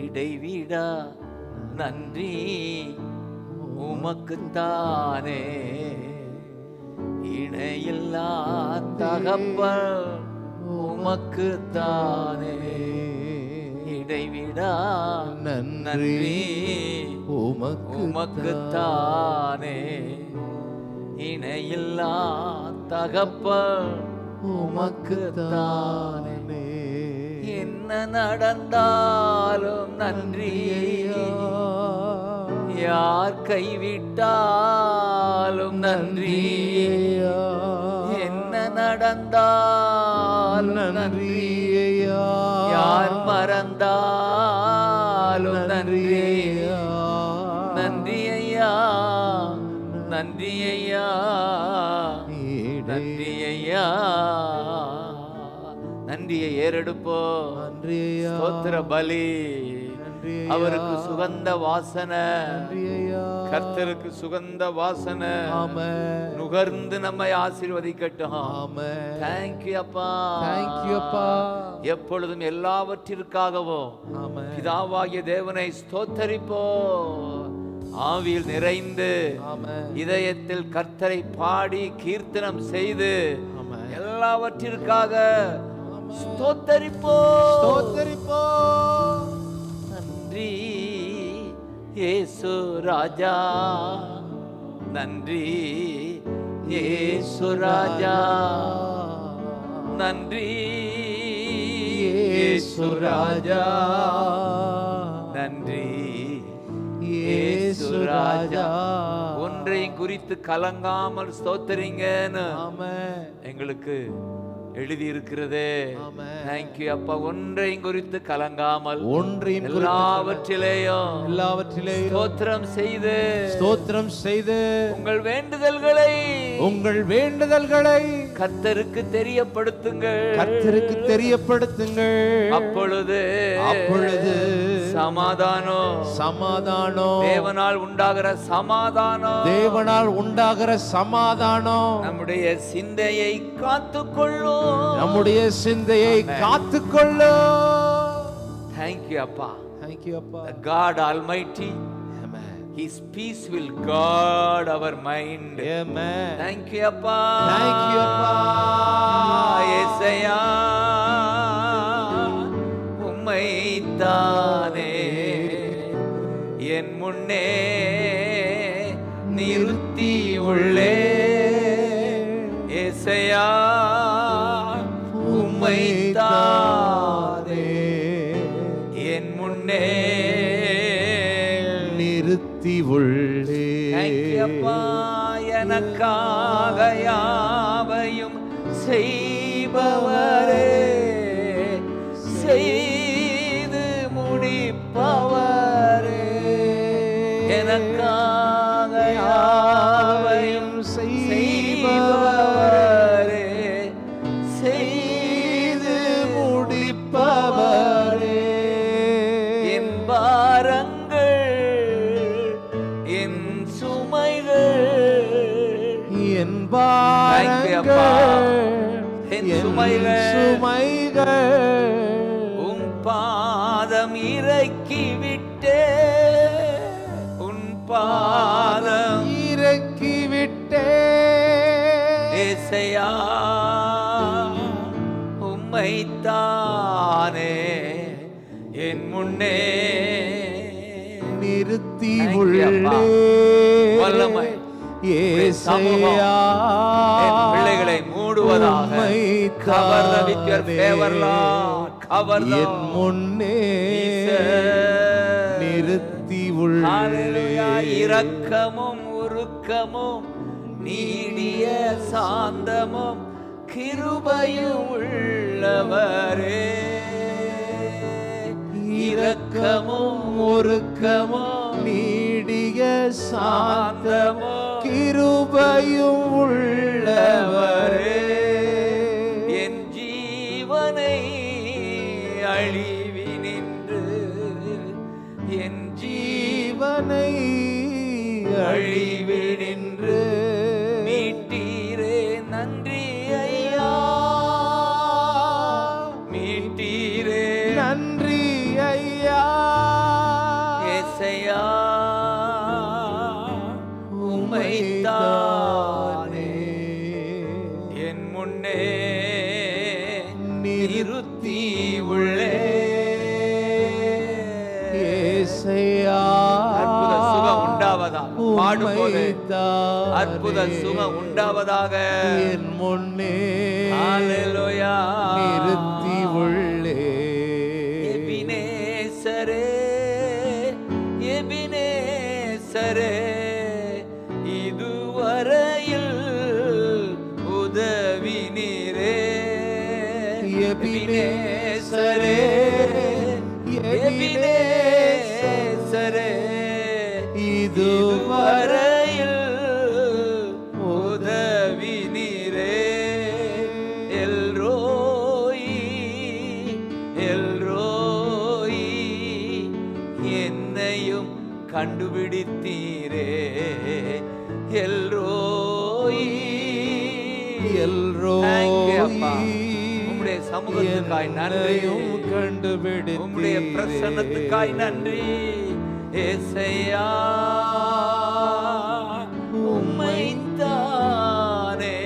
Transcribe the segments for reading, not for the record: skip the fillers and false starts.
இடைவிடா நன்றி உமக்குத்தானே. இணையில்லா தகப்பன் உமக்குத்தானே. இடைவிடா நன்றி உமக்குத்தானே. இணையில்லா தகப்பன் உமக்குத்தானே. என்ன நடந்தாலும் நன்றி, யார் கைவிட்டாலும் நன்றி. என்ன நடந்தாலும் நன்றி, யார் மறந்தாலும் நன்றி. நன்றி ஐயா, நன்றி ஐயா, நன்றி ஐயா. நன்றியை ஏறெடுப்போ. ஸ்தோத்திர பலி அவருக்கு சுகந்த வாசனை, கர்த்தருக்கு சுகந்த வாசனை நுகர்ந்து நம்மை ஆசீர்வதிக்கட்டும். தேங்க்யூ அப்பா, தேங்க்யூ அப்பா. எப்பொழுதும் எல்லாவற்றிற்காகவும் பிதாவாகிய தேவனை ஸ்தோத்தரிப்போ. ஆவியில் நிறைந்து இதயத்தில் கர்த்தரை பாடி கீர்த்தனம் செய்து எல்லாவற்றிற்காக ஸ்தோத்தரிப்போ. நன்றி இயேசு ராஜா, நன்றி இயேசு ராஜா, நன்றி இயேசு ராஜா, நன்றி இயேசு ராஜா. ஒன்றையும் குறித்து கலங்காமல் ஸ்தோத்தரிங்கன்னு எங்களுக்கு எழுதி இருக்கிறதே. தேங்க்யூ அப்பா. ஒன்றையும் குறித்து கலங்காமல் எல்லாவற்றிலேயும் ஸ்தோத்திரம் செய்து உங்கள் வேண்டுதல்களை கர்த்தருக்கு தெரியப்படுத்துங்கள். அப்பொழுது சமாதானம் தேவனால் உண்டாகிற சமாதானம் நம்முடைய சிந்தையை காத்துக்கொள்ளும். Thank you அப்பா. The God Almighty, His peace will guard our mind. Amen. Thank you அப்பா. இயேசையா உம்மைத்தானே என் முன்னே நிறுத்தி உள்ளே. இயேசையா உம்மைத்தானே என் முன்னே நிறுத்தி உள்ளே. அப்பா, எனக்காக யாவையும் செய்பவரே, செய்து முடிப்பவரே. எனக்காக யாவையும் செய்பவரே, செய்து முடிப்பவரே. என் பாரங்கள், என் சுமைகள், என் சுமைகள் உம் பாதம் இறக்கிவிட்டே, உன் பாதம் இறக்கிவிட்டே. ஏசையா உம்மைத்தானே என் முன்னே நிறுத்தி உள்ளே. வல்லமை ஏசையா பிள்ளைகளை மூடுவதாக என் முன்னே நிறுத்தி உள்ளே. இரக்கமும் உருக்கமும் நீடிய சாந்தமும் கிருபையும் உள்ளவரே. இரக்கமும் உருக்கமும் நீடிய சாந்தமும் கிருபையும் உள்ளவரே. என் ஜீவனை அழிவினின்று, என் ஜீவனை அழிவினின்று மீட்டீரே. நன்றி ஐயா, மீட்டீரே. நன்றி ஐயா. ஏசையா உம்மைத்தானே என் முன்னே நிறுத்தி உள்ளே. ஏசையா அற்புத சுகம் உண்டாவதாக பாடும்போது அற்புத சுகம் உண்டாவதாக என் முன்னே ஹல்லேலூயா நிறுத்தி உள்ளே. எபினேசரே எபினேசரே இதுவரையில் உதவி நீரே. எபினேசரே எபினேசரே இதுவரையில் உதவி நீரே. எல்ரோயி எல்ரோயி என்னையும் கண்டுபிடித்தீரே. எல்ரோயி எல்ரோயி உம்முடைய சமூகத்துக்காய் நன்றி, கண்டுபிடி உம்முடைய பிரசன்னத்துக்காய் நன்றி. ஏசையா உம்மைத்தானே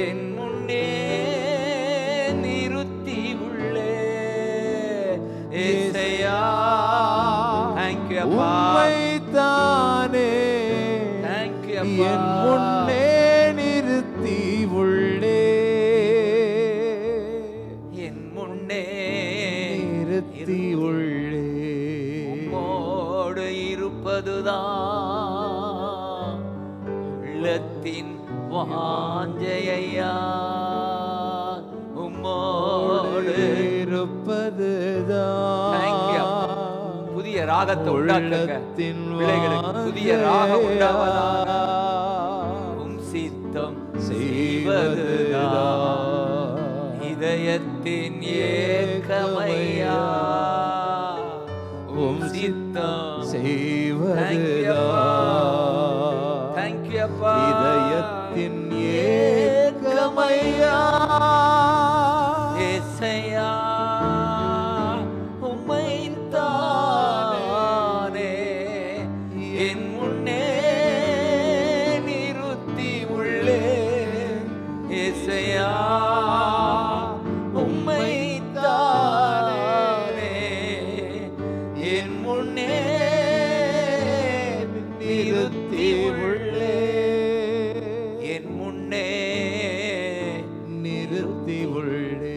என் முன்னே நிறுத்தி உள்ளே. ஏசையா thank you அப்பா, உம்மைத்தானே thank you அப்பா, என் முன்னே நிறுத்தி உள்ளே. என் முன்னே நிறுத்தி உள்ளே. உம்மோடு இருப்பதுதான் உள்ளத்தின் வாஞ்சையா. உம்மோடு இருப்பதுதான். Thank you. புதிய ராகத்தை உண்டாக்குங்க பிள்ளைகளுக்கு, புதிய ராகம் உண்டாவதாக. உம் சித்தம் செய்வதுதான் இதயத்தின் ஏக்கமையா. உம் சித்தம் செய்வதுதான் Thank you அப்பா, இதயத்தின் ஏக்கமையா. ஏசையா உம்மைத்தானே என் முன்னே நிறுத்தி உள்ளே. ஏசையா உம்மைத்தானே என் முன்னே நிறுத்தி உள்ளே. என் முன்னே நிறுத்தி உள்ளே.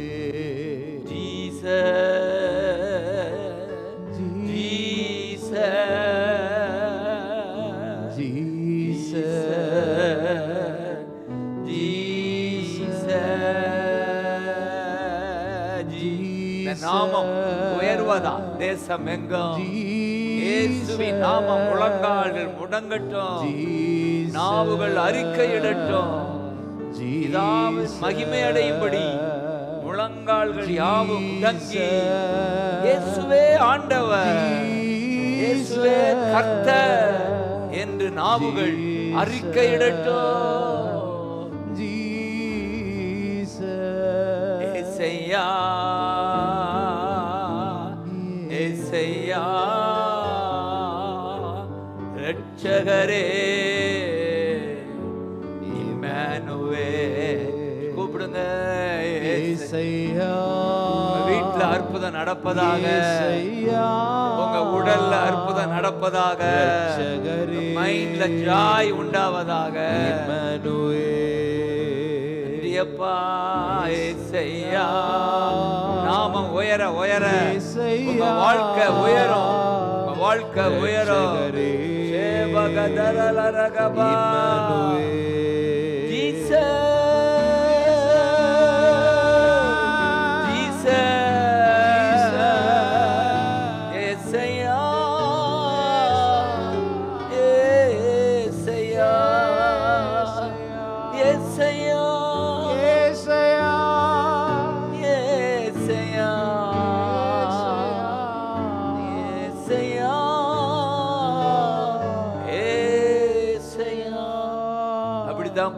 நாமம் உயர்வதா தேசம் எங்கும். இயேசுவின் நாமம் முழங்கால்கள் முடங்கட்டும், நாவுகள் அறிக்கையிடட்டும். பிதாவின் மகிமை அடையும்படி முழங்கால்கள் யாவும் முடங்கி இயேசுவே ஆண்டவர், இயேசுவே கர்த்தர் என்று நாவுகள் அறிக்கையிடட்டும். ஏசையா ஏசையா இரட்சகரே இம்மானுவேல் கூப்பிடுங்க. ஏசையா வீட்டுல அற்புதம் நடப்பதாக, உங்க உடல்ல அற்புதம் நடப்பதாக, மைண்ட்ல ஜாய் உண்டாவதாக. அப்பா ஏசையா நாமம் உயர உயர உங்க வாழ்க்கை உயரும், உங்க வாழ்க்கை உயரும். சேவகதரலரகபா ஜீசஸ்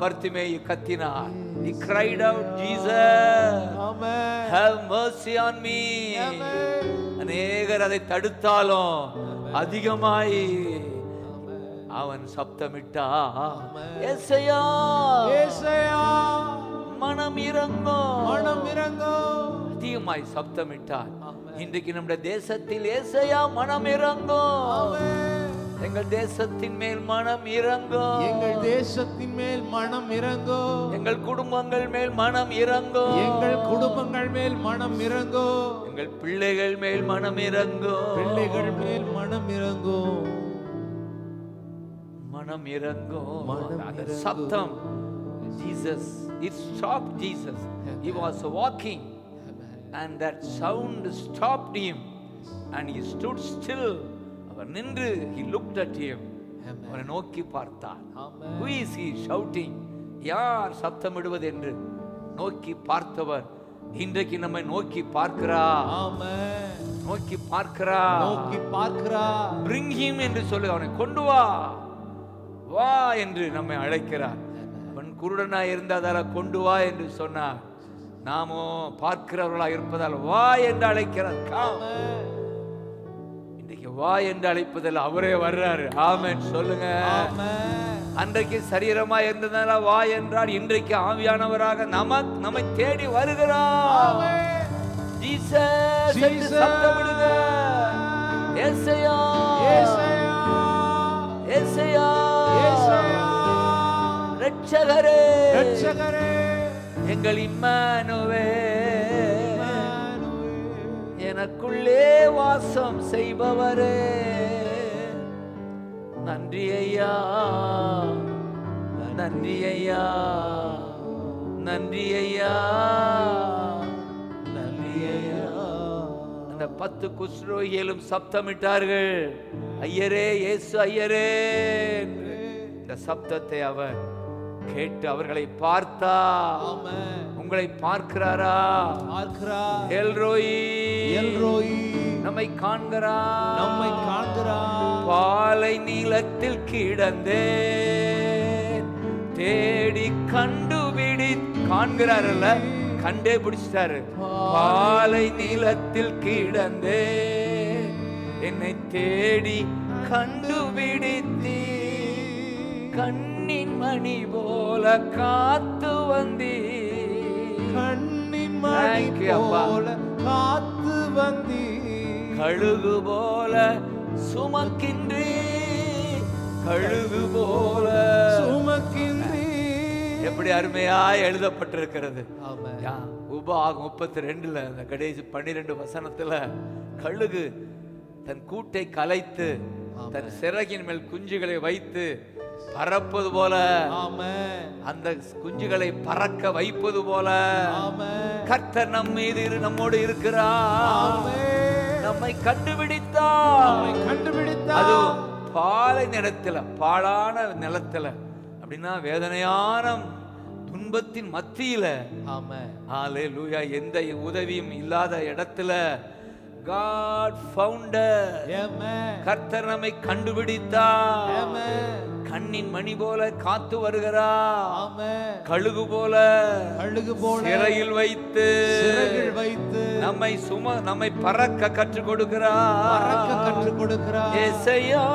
பர்த்திமேயு கத்தினார். He cried out, Jesus, have mercy on me. அநேகர் அதை தடுத்தாலும் அதிகமாய் அவன் சப்தமிட்டா, ஏசையா ஏசையா மனம் இறங்கும், மனம் இறங்கும். அதிகமாய் சப்தமிட்டார். இன்றைக்கு நம்முடைய தேசத்தில் ஏசையா மனம் இறங்கும். எங்கள் தேசத்தின் மேல் மனம் இறங்கும், எங்கள் தேசத்தின் மேல் மனம் இறங்கும். எங்கள் குடும்பங்கள் மேல் மனம் இறங்கும், எங்கள் குடும்பங்கள் மேல் மனம் இறங்கும். எங்கள் பிள்ளைகள் மேல் மனம் இறங்கும், பிள்ளைகள் மேல் மனம் இறங்கும். மனம் இறங்கும். மனம் அந்த இறங்கும். சப்தம், Jesus, it stopped Jesus. He was walking and that sound stopped him and he stood still. அவர் நின்று, he looked at him. அவரை நோக்கி பார்த்தார். Who is he shouting? யார் சப்தமிடுவது என்று நோக்கி பார்த்தவர் இன்றைக்கு நம்மை நோக்கி பார்க்கிறார். ஆமென். நோக்கி பார்க்கிறார், நோக்கி பார்க்கிறார். bring him என்று சொல்லு, அவனை கொண்டு வா, வா என்று நம்மை அழைக்கிறார். அவன் குருடனா இருந்ததால கொண்டு வா என்று சொன்னார். நாமோ பார்க்கிறவர்களா இருப்பதால் வா என்று அழைக்கிறார். இன்றைக்கு வா என்று அழைப்பதில் அவரே வர்றாரு. ஆமென் சொல்லுங்க. அன்றைக்கு சரீரமா இருந்ததால வா என்றார், இன்றைக்கு ஆவியானவராக நம்மை தேடி வருகிறார். ஜீசஸ் என்று சத்தமிடுங்க. ஏசையா ஏசையா ஏசையா ஏசையா ரட்சகரே ரட்சகரே எங்கள் இம்மானுவேல், எனக்குள்ளே வாசம் செய்பவரே, நன்றி ஐயா, நன்றி ஐயா, நன்றி ஐயா, நன்றி ஐயா. அந்த 10 குஷ்ரோகிகளும் சப்தமிட்டார்கள், ஐயரே இயேசு ஐயரே. இந்த சப்தத்தை அவர் கேட்டு அவர்களை பார்த்தா. உங்களை பார்க்கிறாரா? பார்க்கிறார். எல்ரோயி, எல்ரோயி நம்மை காண்கிறார், நம்மை காண்கிறார். பாலை நீளத்தில் கிடந்தேன், தேடி கண்டுபிடி, காண்கிறாரல்ல, கண்டே பிடிச்சிட்டாரு. பாலை நீளத்தில் கிடந்தேன், என்னை தேடி கண்டுபிடித்தீ, கண்ணின் மணி போல காத்து வந்தீ, கண்ணின் மணி போல காத்து வந்தீ, கழுகு போல சுமக்கின்றீ, கழுகு போல சுமக்கின்றீ. எப்படி அருமையா எழுதப்பட்டிருக்கிறது. உபாகம் 32 அந்த கடைசி 12 வசனத்துல, கழுகு தன் கூட்டை கலைத்து தன் சிறகின் மேல் குஞ்சுகளை வைத்து பறப்பது போல, அந்த குஞ்சுகளை பறக்க வைப்பது போல கர்த்தர் நம் மீது நம்மோடு இருக்கிறார். நம்மை கண்டுபிடித்தார். அது பாலை நிலத்துல, பாழான நிலத்துல, அப்படின்னா வேதனையான துன்பத்தின் மத்தியில, ஹல்லேலூயா, எந்த உதவியும் இல்லாத இடத்துல God found us. கர்த்தர் நம்மை கண்டுபிடித்தார். கண்ணின் மணி போல காத்து வருகிறார். கழுகு போல சிறையில் வைத்து நம்மை பறக்க கற்றுக் கொடுக்கிறார். ஏசையா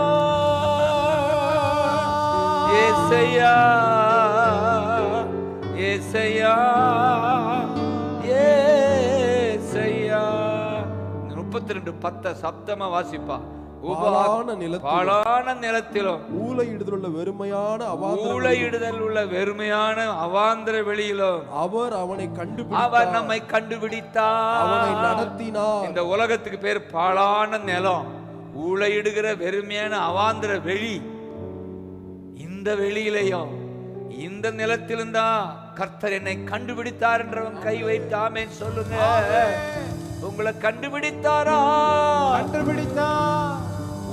ஏசையா ஏசையா ஏசையா. 32:10 சப்தமா வாசிப்பா. பாழான நிலத்திலும் ஊளையிடுதல் உள்ள வெறுமையான அவாந்தர வெளியிலும் அவர் நம்மை கண்டுபிடித்தார், அவனை நடத்தினார். இந்த உலகத்துக்கு பேர் பாழான நிலம், ஊளையிடுகிற வெறுமையான அவாந்தர வெளி. இந்த வெளியிலையும் இந்த நிலத்திலும் தான் கர்த்தர் என்னை கண்டுபிடித்தார் என்றவன் கை வைத்தாமே சொல்லுங்க. உங்களை கண்டுபிடித்தாரா?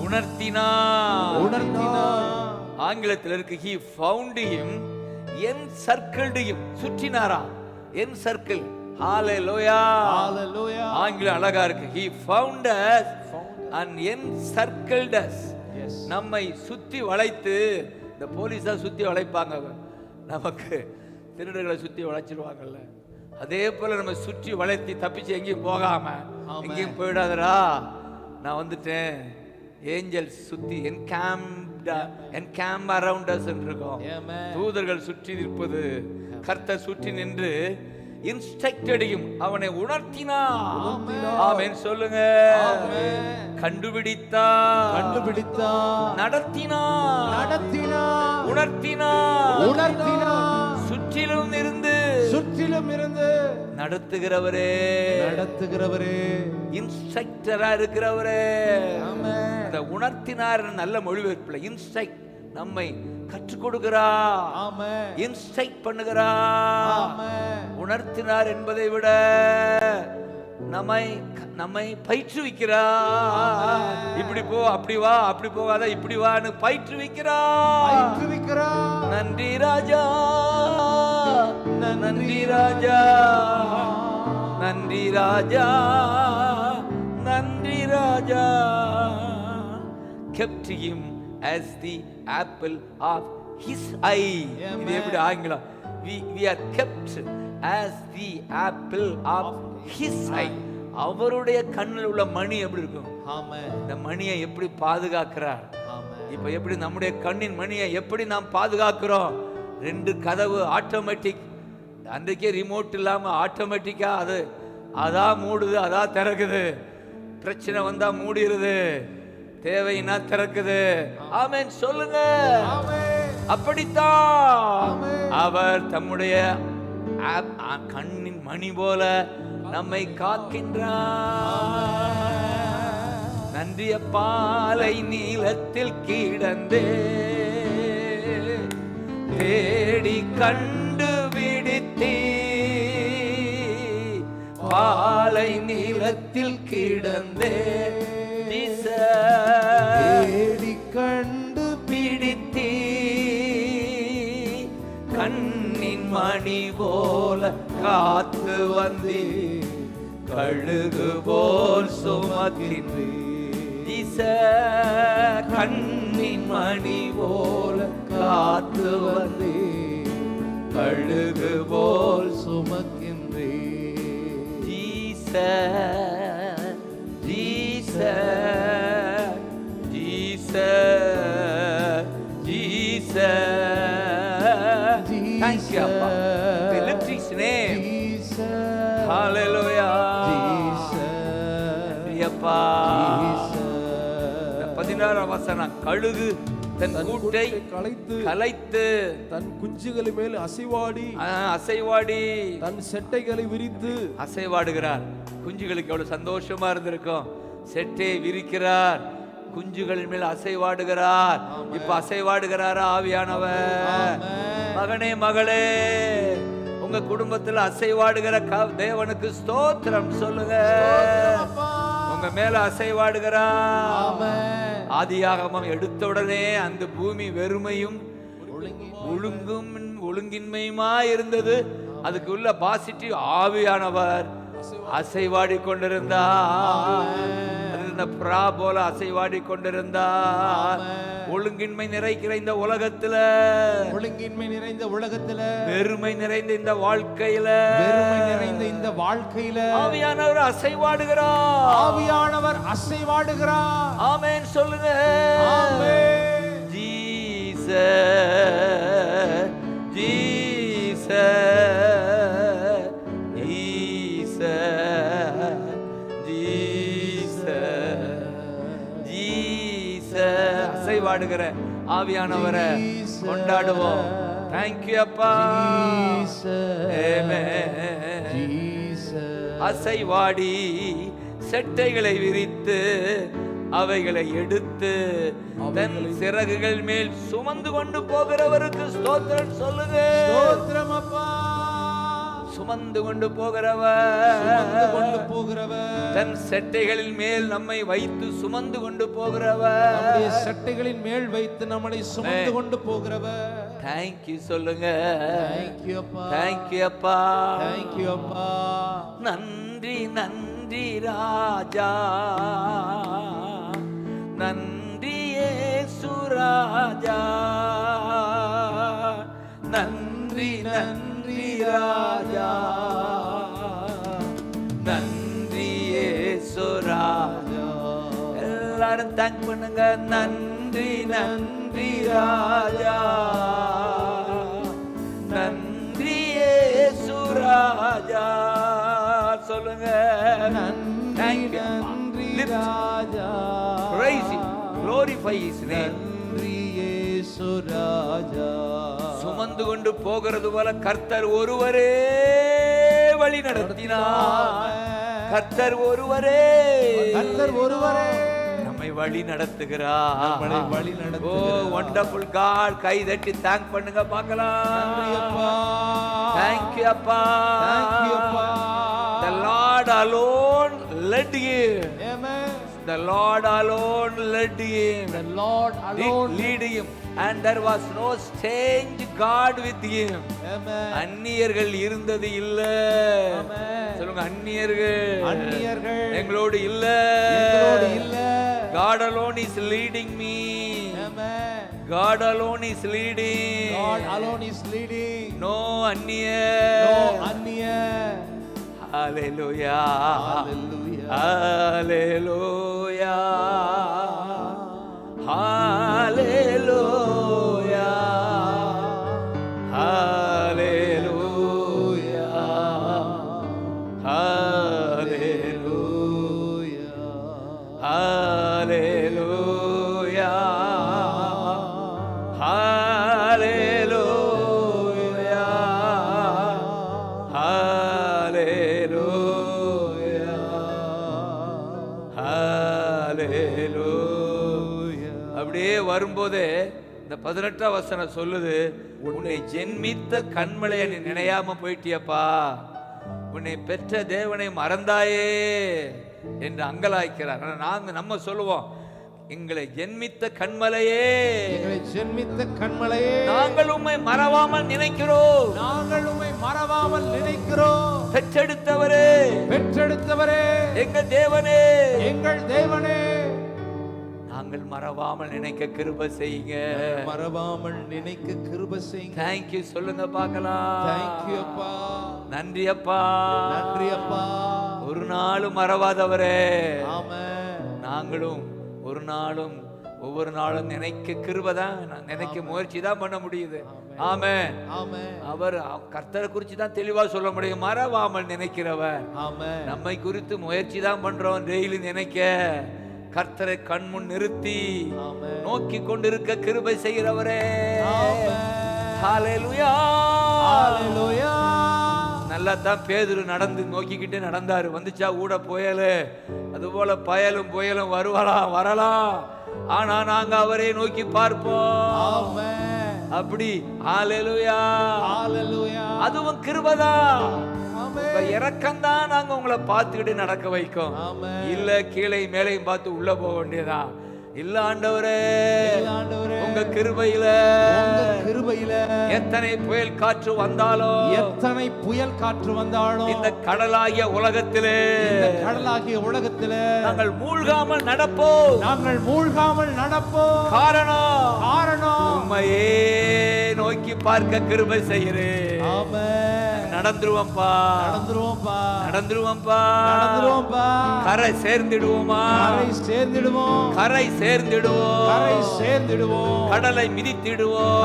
உணர்த்தினார். ஆங்கிலத்தில் இருக்கு he found him, encircled him, சுற்றினாரா, encircle. ஹalleluya, ஹalleluya. ஆங்கிலம் அழகா இருக்கு. he found us and encircled us. நம்மை சுத்தி வளைத்து, இந்த போலீஸா சுத்தி வளைப்பாங்க, நமக்கு திருடர்களை சுத்தி வளைச்சிருவாங்கல்ல, அதே போல நம்ம சுற்றி வளைத்து தப்பிச்சு எங்கேயும் போகாம, எங்கேயும் போயிடாதரா, நான் வந்துட்டேன், ஏஞ்சல்ஸ் சுத்தி என்கேம்ப் அரவுண்ட் அஸ் இருக்கும். தூதர்கள் சுற்றி நிற்பது, கர்த்தர் சுற்றி நின்று இன்ஸ்ட்ரக்டடையும் அவனை உணர்த்தினார். ஆமென் சொல்லுங்க. கண்டுபிடித்தார், நடத்தினார், உணர்த்தினார். சுற்றிலும் இருந்து நடத்துகிறவரே, இன்ஸ்ட்ரக்டரா இருக்கிறவரே. அந்த உணர்த்தினார் நல்ல மொழிபெயர்ப்புல இன்ஸ்ட்ரக்ட், நம்மை கற்றுக் கொடுக்கிறார், இன்ஸ்ட்ரக்ட் பண்ணுகிறார். உணர்த்தினார் என்பதை விட நம்மை பயிற்றுவிக்கிறார். இப்படி போ, அப்படி வா, அப்படி போகாத, இப்படி வான்னு பயிற்றுவிக்கிறார். நன்றி ராஜா, நன்றி ராஜா, நன்றி ராஜா, நன்றி ராஜா. kept him as the apple of his eye. இது எப்படி ஆங்கிலம்? we are kept as the apple of his eye. அவருடைய கண்ணில் உள்ள மணி எப்படி இருக்கும்? இந்த மணியை எப்படி பாதுகாக்கிறார்? இப்ப எப்படி நம்முடைய கண்ணின் மணியை எப்படி நாம் பாதுகாக்கிறோம்? 2 கதவு ஆட்டோமேட்டிக், அன்றைக்கே ரிமோட் இல்லாம ஆட்டோமேட்டிக்கா அதான் மூடுது, அதான் திறக்குது. பிரச்சனை வந்தா மூடிடுது, தேவைன்னா திறக்குது. ஆமென் சொல்லுங்க. அப்படித்தான் அவர் தம்முடைய கண்ணின் மணி போல நம்மை காக்கின்றார். நன்றிய பாலை நீளத்தில் கிடந்தே தேடி கண்டுபிடித்தே, பாலை நீளத்தில் கிடந்தே தேடி கண்டுபிடித்தே, கண்ணின் மணி போல காத்து வந்தே, கழுகு போல் சுமக்கின்றே. கண்ணின் மணி போல காத்து வந்தே, கழுகு போல் சுமக்கின்றே. Jesus, Jesus, Jesus, Jesus. Thank you, Appa. We lift His name. Jesus. Hallelujah. Jesus. Appa. 16 வசனம். கழுகு தன் கூட்டை கலைத்து தன் குஞ்சுகளின் மேல் அசைவாடி தன் செட்டைகளை விரித்து அசைவாடுகிறார். குஞ்சுகளுக்கு எவ்வளவு சந்தோஷமா இருந்திருக்கும். செட்டை விரிக்கிறார், குஞ்சுகள் மேல் அசைவாடுகிறார். இப்ப அசைவாடுகிறாரா ஆவியானவர்? மகனே, மகளே, உங்க குடும்பத்தில் அசைவாடுகிற தேவனுக்கு ஸ்தோத்திரம் சொல்லுங்க. உங்க மேல அசைவாடுகிறார். ஆதியாகமம் எடுத்த உடனே அந்த பூமி வெறுமையும் ஒழுங்கின்மையுமா இருந்தது. அதுக்கு உள்ள பாசிட்டிவ் ஆவியானவர் அசைவாடி கொண்டிருந்தார். புறா போல அசைவாடி கொண்டிருந்தார். ஒழுங்கின்மை நிறைக்கிற இந்த உலகத்துல, ஒழுங்கின்மை நிறைந்த உலகத்துல, வெறுமை நிறைந்த இந்த வாழ்க்கையில, வெறுமை நிறைந்த இந்த வாழ்க்கையில ஆவியானவர் அசைவாடுகிறார். ஆவியானவர் அசைவாடுகிறார். ஆமென் சொல்லுங்க. ஆமென். ஜீசஸ், ஜீசஸ், அசைவாடுகிற ஆவியானவரை கொண்டாடுவோம். தேங்க்யூ அப்பா. அசைவாடி செட்டைகளை விரித்து அவைகளை எடுத்து தன் சிறகுகள் மேல் சுமந்து கொண்டு போகிறவருக்கு ஸ்தோத்திரம் சொல்லுங்க. ஸ்தோத்திரம் அப்பா. சுமந்து கொண்டு போகிறவர், தன் செட்டைகளின் மேல் நம்மை வைத்து சுமந்து கொண்டு போகிறவர், நம்முடைய செட்டைகளின் மேல் வைத்து நம்மை சுமந்து கொண்டு போகிறவர். Thank you சொல்லுங்க. Thank you அப்பா. Thank you அப்பா. Thank you அப்பா. நன்றி நன்றி ராஜா, நன்றி இயேசு ராஜா, நன்றி நன்றி ராஜா, நன்றி இயேசு ராஜா. எல்லாரும் தேங்க் பண்ணுங்க. நன்றி நன்றி ராஜா, நன்றி இயேசு ராஜா. சொல்லுங்க நன்றி நன்றி ராஜா. Praise him, glorify his name. நன்றி இயேசு ராஜா. சுமந்து கொண்டு போகிறது போல கர்த்தர் ஒருவரே வழி நடத்தினார். கர்த்தர் ஒருவரே, கர்த்தர் ஒருவரே நம்மை வழி நடத்துகிறார். நம்மை வழி நடத்துகிறார். ஓ வண்டர்ஃபுல் காட். கை தட்டி தேங்க் பண்ணுங்க பார்க்கலாம். நன்றி அப்பா. Thank you அப்பா. Thank you அப்பா. The Lord alone led him. Amen. The Lord alone led him. The Lord alone lead him, and there was no strange God with him. Amen. அந்நியர்கள் இருந்தது இல்ல. Amen. சொல்லுங்க அந்நியர்கள் எங்களோடு இல்ல. எங்களோடு இல்ல. God alone is leading me. Amen. God alone is leading. God alone is leading. No அந்நிய. No அந்நிய. Hallelujah. Hallelujah. Hallelujah. Hallelujah. Hallelujah. Hallelujah. Hallelujah. Hallelujah. Hallelujah. அப்படியே வரும்போது இந்த 18ஆம் வசனம் சொல்லுது, உன்னை ஜென்மித்த கண்மலையை நீ நினையாம போயிட்டியப்பா, உன்னை பெற்ற தேவனை மறந்தாயே என்று அங்கலாய்க்கிறார். நம்ம சொல்லுவோம், எங்களை ஜென்மித்த கண்மலையே, எங்களை ஜென்மித்த கண்மலையே, நாங்கள் உம்மை மறவாமல் நினைக்கிறோம். நாங்கள் உம்மை மறவாமல் நினைக்கிறோம். பெற்றெடுத்தவரே, பெற்றெடுத்தவரே, எங்கள் தேவனே, எங்கள் தேவனே, நாங்கள் மறவாமல் நினைக்க கிருபை செய்யுங்க. மறவாமல் நினைக்க கிருபை செய்யுங்க. Thank you சொல்லுங்க பார்க்கலாம். Thank you அப்பா. நன்றி அப்பா. நன்றி அப்பா. ஒரு நாளும் மறவாதவரே. ஆமென். நாங்களும் ஒரு நாளும் ஒவ்வொரு நாளும் நினைக்க கிருபை தான், நினைக்க முயற்சி தான் பண்ண முடியுது. ஆமென். ஆமென். அவர் கர்த்தரை குறித்து தான் தெளிவா சொல்ல முடியும். மறவாமல் நினைக்கிறவர். ஆமென். நம்மை குறித்து முயற்சி தான் பண்றோம் டெய்லி நினைக்க. கர்த்தரை கண்முன் நிறுத்தி நோக்கி கொண்டிருக்க கிருபை செய்கிறவரே. ஹalleluya. ஹalleluya. நல்லா தான் பேதுரு நடந்து நோக்கிக்கிட்டே நடந்தாரு. வந்துச்சா ஊட புயலு, அதுபோல பயலும் புயலும் வரலாம், ஆனா நாங்க அவரை நோக்கி பார்ப்போம். அப்படி ஹalleluya. ஹalleluya. அதுவும் கிருபைதான். இறக்கம்தான் நாங்க உங்களை பார்த்துக்கிட்டு நடக்க வைக்கும். இல்ல கீழே மேலையும் பார்த்து உள்ள போக வேண்டியதா? இல்ல ஆண்டவரே, உங்க கிருபையில எத்தனை புயல் காற்று வந்தாலும், எத்தனை புயல் காற்று வந்தாலும், இந்த கடலாகிய உலகத்திலே நாங்கள் மூழ்காமல் நடப்போம். நாங்கள் மூழ்காமல் நடப்போம். காரணம் உம்மையே நோக்கி பார்க்க கிருபை செய்கிறேன். நடந்துருவோம்பா. கரை சேர்ந்திடுவோமா? கரை சேர்ந்திடுவோம். கடலை மிதித்திடுவோம்.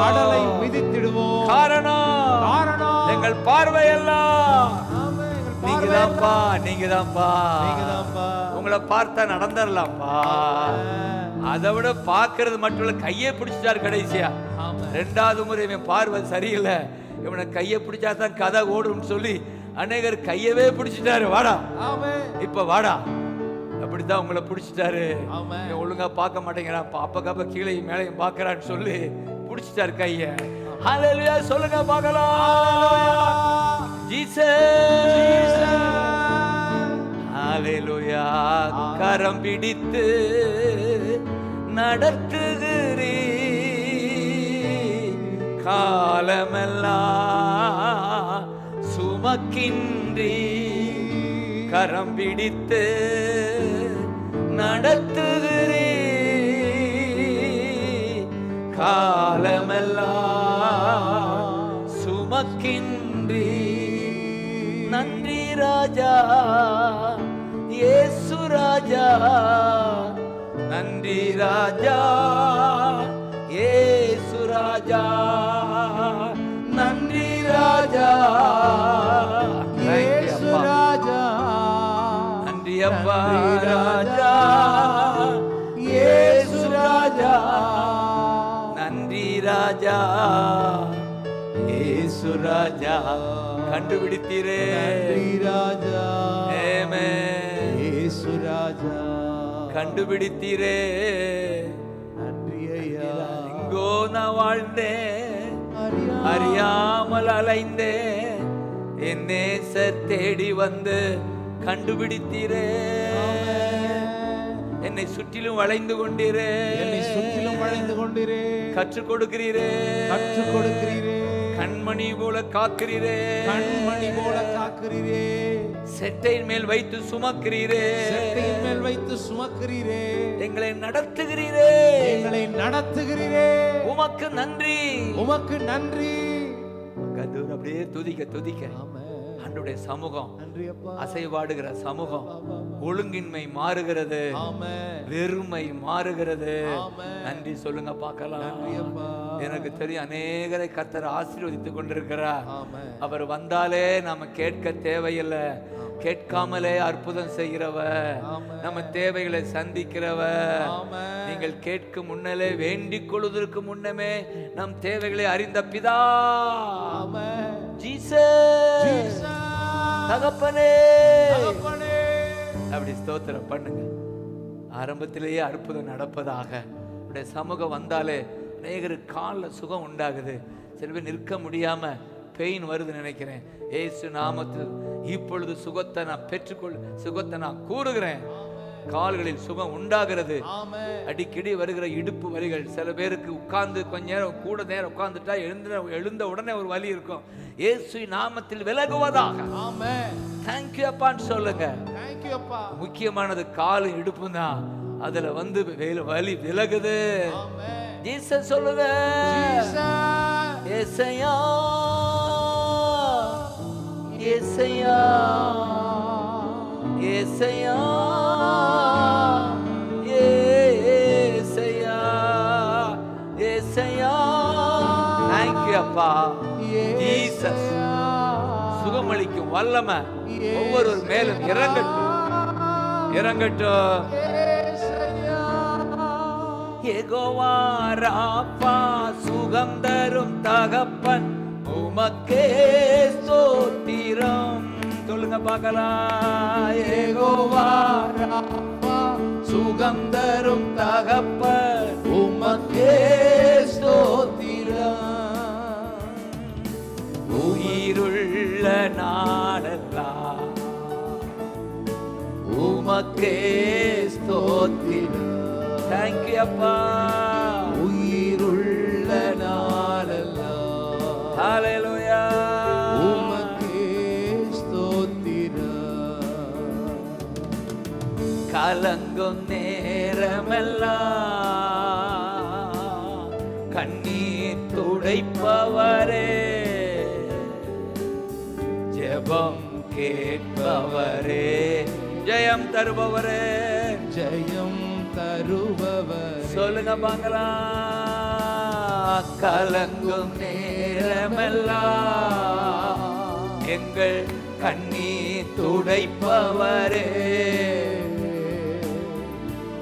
காரணம் எங்கள் பார்வையெல்லாம் நீங்கதான்ப்பா. உங்களை பார்த்தா நடந்துடலாம்ப்பா. அதை விட பார்க்கறது மட்டும் கையை பிடிச்சிட்டாரு கடைசியா. 2வது முறை இவன் பார்வை சரியில்லை, இவனை கையை பிடிச்சா தான் கதை ஓடும் சொல்லி அநேகர் கையவே பிடிச்சிட்டாரு. வாடா இப்ப வாடா, அப்படித்தான் உங்களை பிடிச்சிட்டாரு. ஒழுங்கா பார்க்க மாட்டேங்கிறான், அப்ப கீழே மேலையும் பார்க்கறான்னு சொல்லி பிடிச்சிட்டாரு கைய. ஹalleluya சொல்லுங்க பார்க்கலாம். ஜீசஸ் ஹalleluya. கரம் பிடித்து நடத்துகிறீ, காலமெல்லாம் சுமக்கின்றி, கரம் பிடித்து நடத்துகிறீ, காலமெல்லாம் சுமக்கின்றி. நன்றி ராஜா, இயேசு ராஜா, நன்றி ராஜா இயேசு ராஜா, நன்றி ராஜா இயேசு ராஜா, நன்றி அப்பா ராஜா இயேசு ராஜா, நன்றி ராஜா இயேசு ராஜா. கண்டுபிடித்தீரே நன்றி ராஜா, ஆமென். இயேசு ராஜா, கண்டுபிடித்தீரே. நன்றி ஐயா. எங்கோ நான் வாழ்ந்தேன், அறியாமல் அலைந்தேன், என் நேசர் தேடி வந்து கண்டுபிடித்தீரே. என்னை சுற்றிலும் வளைந்து கொண்டீரே, என்னை சுற்றிலும் வளைந்து கொண்டீரே, கற்றுக் கொடுக்கிறீரே, கற்றுக் கொடுக்கிறீரே, கண்மணி போல காக்கிறீரே, கண்மணி போல காக்கிறீரே, செட்டையின் மேல் வைத்து சுமக்கிறீரே, செட்டையின் மேல் வைத்து சுமக்கிறீரே, எங்களை நடத்துகிறீரே, எங்களை நடத்துகிறீரே. உமக்கு நன்றி, உமக்கு நன்றி. கதூர் அப்படியே துதிக்க துதிக்க ஆமென். ஆண்டவருடைய சமூகம், நன்றி அப்பா. அசைவாடுகிற சமூகம், ஒழுங்கின்மை மாறுகிறது, ஆமென். வெறுமை மாறுகிறது. ஆமென். நன்றி சொல்லுங்க பார்க்கலாம். நன்றி அப்பா. எனக்கு தெரியும் அநேகரை கர்த்தர் ஆசீர்வதித்துக் கொண்டிருக்கிறார். ஆமென். அவர் வந்தாலே நாம கேட்க தேவையில்லை, கேட்காமலே அற்புதம் செய்கிறவர், ஆமென். நம்ம தேவைகளை சந்திக்கிறவர். ஆமென். நீங்கள் கேட்கும் முன்னலே வேண்டிக் கொள்வதற்கு முன்னமே நம் தேவைகளை அறிந்த பிதா ஆமென். ஜீசஸ், தகப்பனே, தகப்பனே. அப்படி ஸ்தோத்திரம் பண்ணுங்க. ஆரம்பத்திலேயே அற்புதம் நடப்பதாக. உடைய சமூகம் வந்தாலே அநேகருக்கு காலில் சுகம் உண்டாகுது. சில பேர் நிற்க முடியாம பெயின் வருது நினைக்கிறேன். ஏசு நாமத்தில் இப்பொழுது சுகத்தை நான் பெற்றுக்கொள், சுகத்தை நான் கூறுகிறேன். கால்களில் சுகம் உண்டாகிறது. அடிக்கடி வருகிற இடுப்பு வலிகள், சில பேருக்கு உட்கார்ந்து கொஞ்ச நேரம் கூட நேரம் உட்கார்ந்துட்டா எழுந்த உடனே ஒரு வலி இருக்கும். இயேசு நாமத்தில் விலகுவதாக. தேங்க்யூ அப்பான்னு சொல்லுங்க. முக்கியமானது கால் இடுப்பு தான். அதுல வந்து வலி விலகுது. ஜீசஸ் சொல்லுங்க. ஏசையா ஏசையா ஏசையா ஏசையா ஏசையா. தேங்க்யூ அப்பா. ஜீசஸ் சுகமளிக்கும் வல்லமை ஒவ்வொரு மேலும் இறங்கட்டும், இறங்கட்டும். யெகோவா ராப்பா, சுகம் தரும் தகப்பன், உமக்கே ஸ்தோத்திரம். சொல்லுங்க பார்க்கலாம். யெகோவா ராப்பா, சுகம் தரும் தகப்பன், உமக்கே ஸ்தோத்திரம். உயிருள்ள நாடெல்லாம் உமக்கே ஸ்தோத்திரம். தேங்க்யூ அப்பா. உயிருள்ள நாளெல்லாம் ஹல்லேலூயா உமக்கே ஸ்தோத்திரம். கலங்கும் நேரமெல்லாம் கண்ணீர் துடைப்பவரே, ஜெபம் கேட்பவரே, ஜெயம் தருபவரே, ஜெயம் தருபவர். சொல்லுங்க பார்க்கலாம். கலங்கும் நேரமெல்லாம் எங்கள் கண்ணீர் துடைப்பவரே,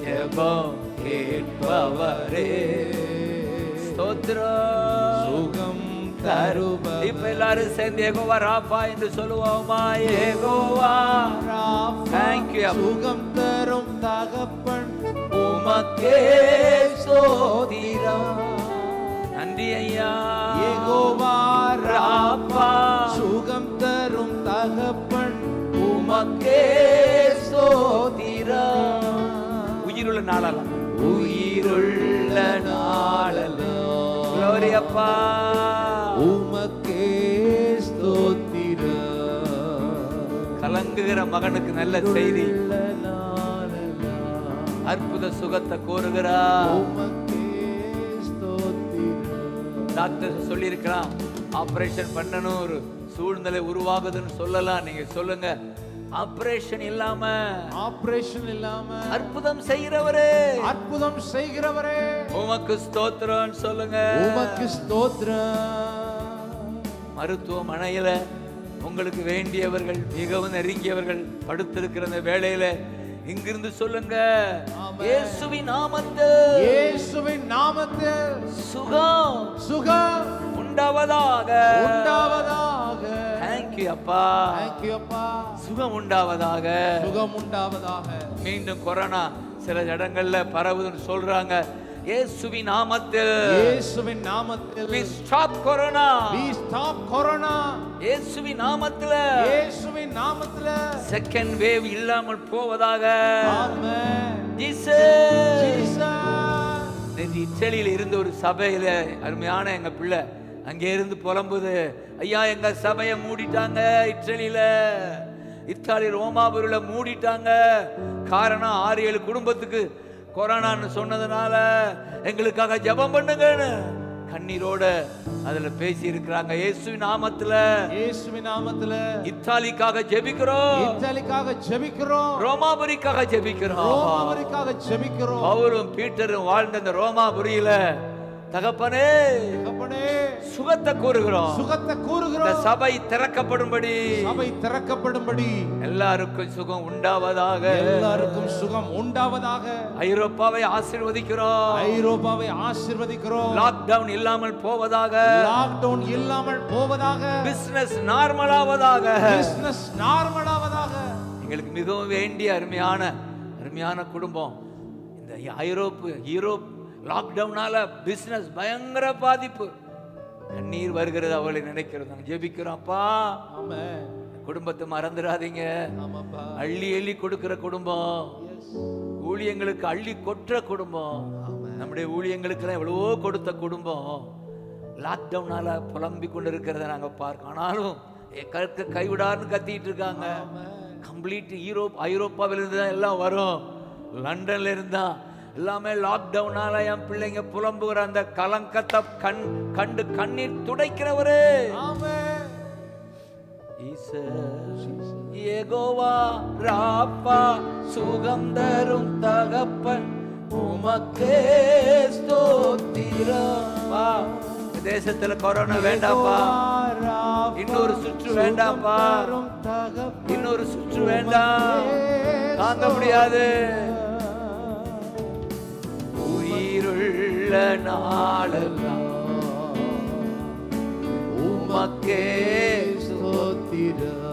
ஜெபம் கேட்பவரே, ஸ்தோத்திரம். சுகம் தருபவர். இப்ப எல்லாரும் சேர்ந்து யெகோவா ராப்பா என்று சொல்லுவோமா? யெகோவா ராப்பா. தேங்க்யூ. சுகம் தரும் தகப்பன், உமக்கே ஸ்தோத்திரம். நன்றி ஐயா. யெகோவா ராப்பா, சுகம் தரும் தகப்பன், உமக்கே ஸ்தோத்திரம். உயிருள்ள நாளெல்லாம், உயிருள்ள நாளெல்லாம் க்ளோரி அப்பா, உமக்கே ஸ்தோத்திரம். கலங்குகிற மகனுக்கு நல்ல செய்தி, அற்புத சுகத்தை கோருகிறா. டாக்டர் சொல்லியிருக்கலாம் ஆபரேஷன் பண்ணணும், ஒரு சூழ்நிலை உருவாகுதுன்னு சொல்லலாம். நீங்க சொல்லுங்க, ஆபரேஷன் இல்லாம அற்புதம் செய்கிறவரே உமக்கு ஸ்தோத்திரம் சொல்லுங்க. உமக்கு ஸ்தோத்திரம். மருத்துவமனையில உங்களுக்கு வேண்டியவர்கள் மிகவும் நெருங்கியவர்கள் படுத்திருக்கிற அந்த வேளையில இங்கிருந்து சொல்லுங்க, இயேசுவின் நாமத்தில் சுகம் உண்டாவதாக. Thank you அப்பா. சுகம் உண்டாவதாக. மீண்டும் கொரோனா சில இடங்கள்ல பரவுதுன்னு சொல்றாங்க. இயேசுவின் நாமத்தில் we stop corona. இயேசுவின் நாமத்தில் செகண்ட் வேவ் இல்லாமல் போவதாக. இத்தாலியில் இருந்த ஒரு சபையில அருமையான எங்க பிள்ளை அங்கே இருந்து புலம்புது, ஐயா எங்க சபையை மூடிட்டாங்க, இத்தாலி ரோமாபுரியில மூடிட்டாங்க. காரணம் 6-7 குடும்பத்துக்கு கொரோனான்னு சொன்னதுனால எங்களுக்காக ஜெபம் பண்ணுங்கன்னு கண்ணீரோட அதுல பேசி இருக்கிறாங்க. இயேசுவின் நாமத்துல இத்தாலிக்காக ஜெபிக்கிறோம், ரோமாபுரிக்காக ஜெபிக்கிறோம். பவுலும் பீட்டரும் வாழ்ந்த அந்த ரோமாபுரியில தகப்பனே சுகத்தை கூறுகிறோம். சபை திறக்கப்படும்படி எல்லாருக்கும் சுகம் உண்டாவதாக. ஐரோப்பாவை ஆசீர்வதிக்கிறோம். லாக்டவுன் இல்லாமல் போவதாக. பிசினஸ் நார்மலாவதாக. எங்களுக்கு மிகவும் வேண்டிய அருமையான குடும்பம் இந்த யூரோப் லாக்டவுனால பிசினஸ் பயங்கர பாதிப்பு. கண்ணீர் வருகிறது, அவளை நினைக்கிறது. நாங்க ஜெபிக்கிறோம் அப்பா, குடும்பத்தை மறந்துடாதீங்க. அள்ளி கொடுக்கிற குடும்பம், ஊழியங்களுக்கு அள்ளி கொற்ற குடும்பம், நம்முடைய ஊழியங்களுக்கு எவ்வளவோ கொடுத்த குடும்பம் லாக்டவுனால புலம்பி கொண்டு இருக்கிறத நாங்க பார்க்க. ஆனாலும் கைவிடான்னு கத்திட்டு இருக்காங்க. கம்ப்ளீட் ஐரோப்பாவிலிருந்து தான் எல்லாம் வரும், லண்டன்ல இருந்தா எல்லாமே லாக்டவுனால என் பிள்ளைங்க புலம்புகிற அந்த கலங்கத்தை கண்டு கண்ணீர் துடைக்கிறவரே யெகோவா ராப்பா சுகம் தரும் தகப்பன் உமக்கே ஸ்தோத்திரம். தேசத்துல கொரோனா வேண்டாப்பா, இன்னொரு சுற்று வேண்டாப்பா, இன்னொரு சுற்று வேண்டாம், தாங்க முடியாது. உயிருள்ள நாளெல்லாம் உமக்கே ஸ்தோத்திரம்.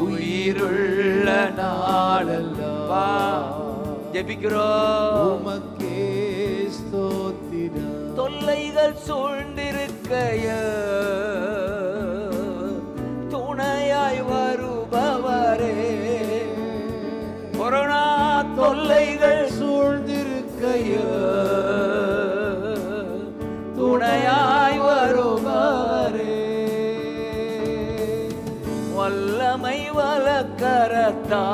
உயிருள்ள நாளெல்லாம் ஜெபிக்கிறோம், உமக்கே ஸ்தோத்திரம். தொல்லைகள் சூழ்ந்திருக்கைய துணையாய் வருபவரே, கொரோனா தொல்லைகள் சூழ்ந்திருக்கையோ துணையாய் வருவாரே, வல்லமை வலக்கரத்தா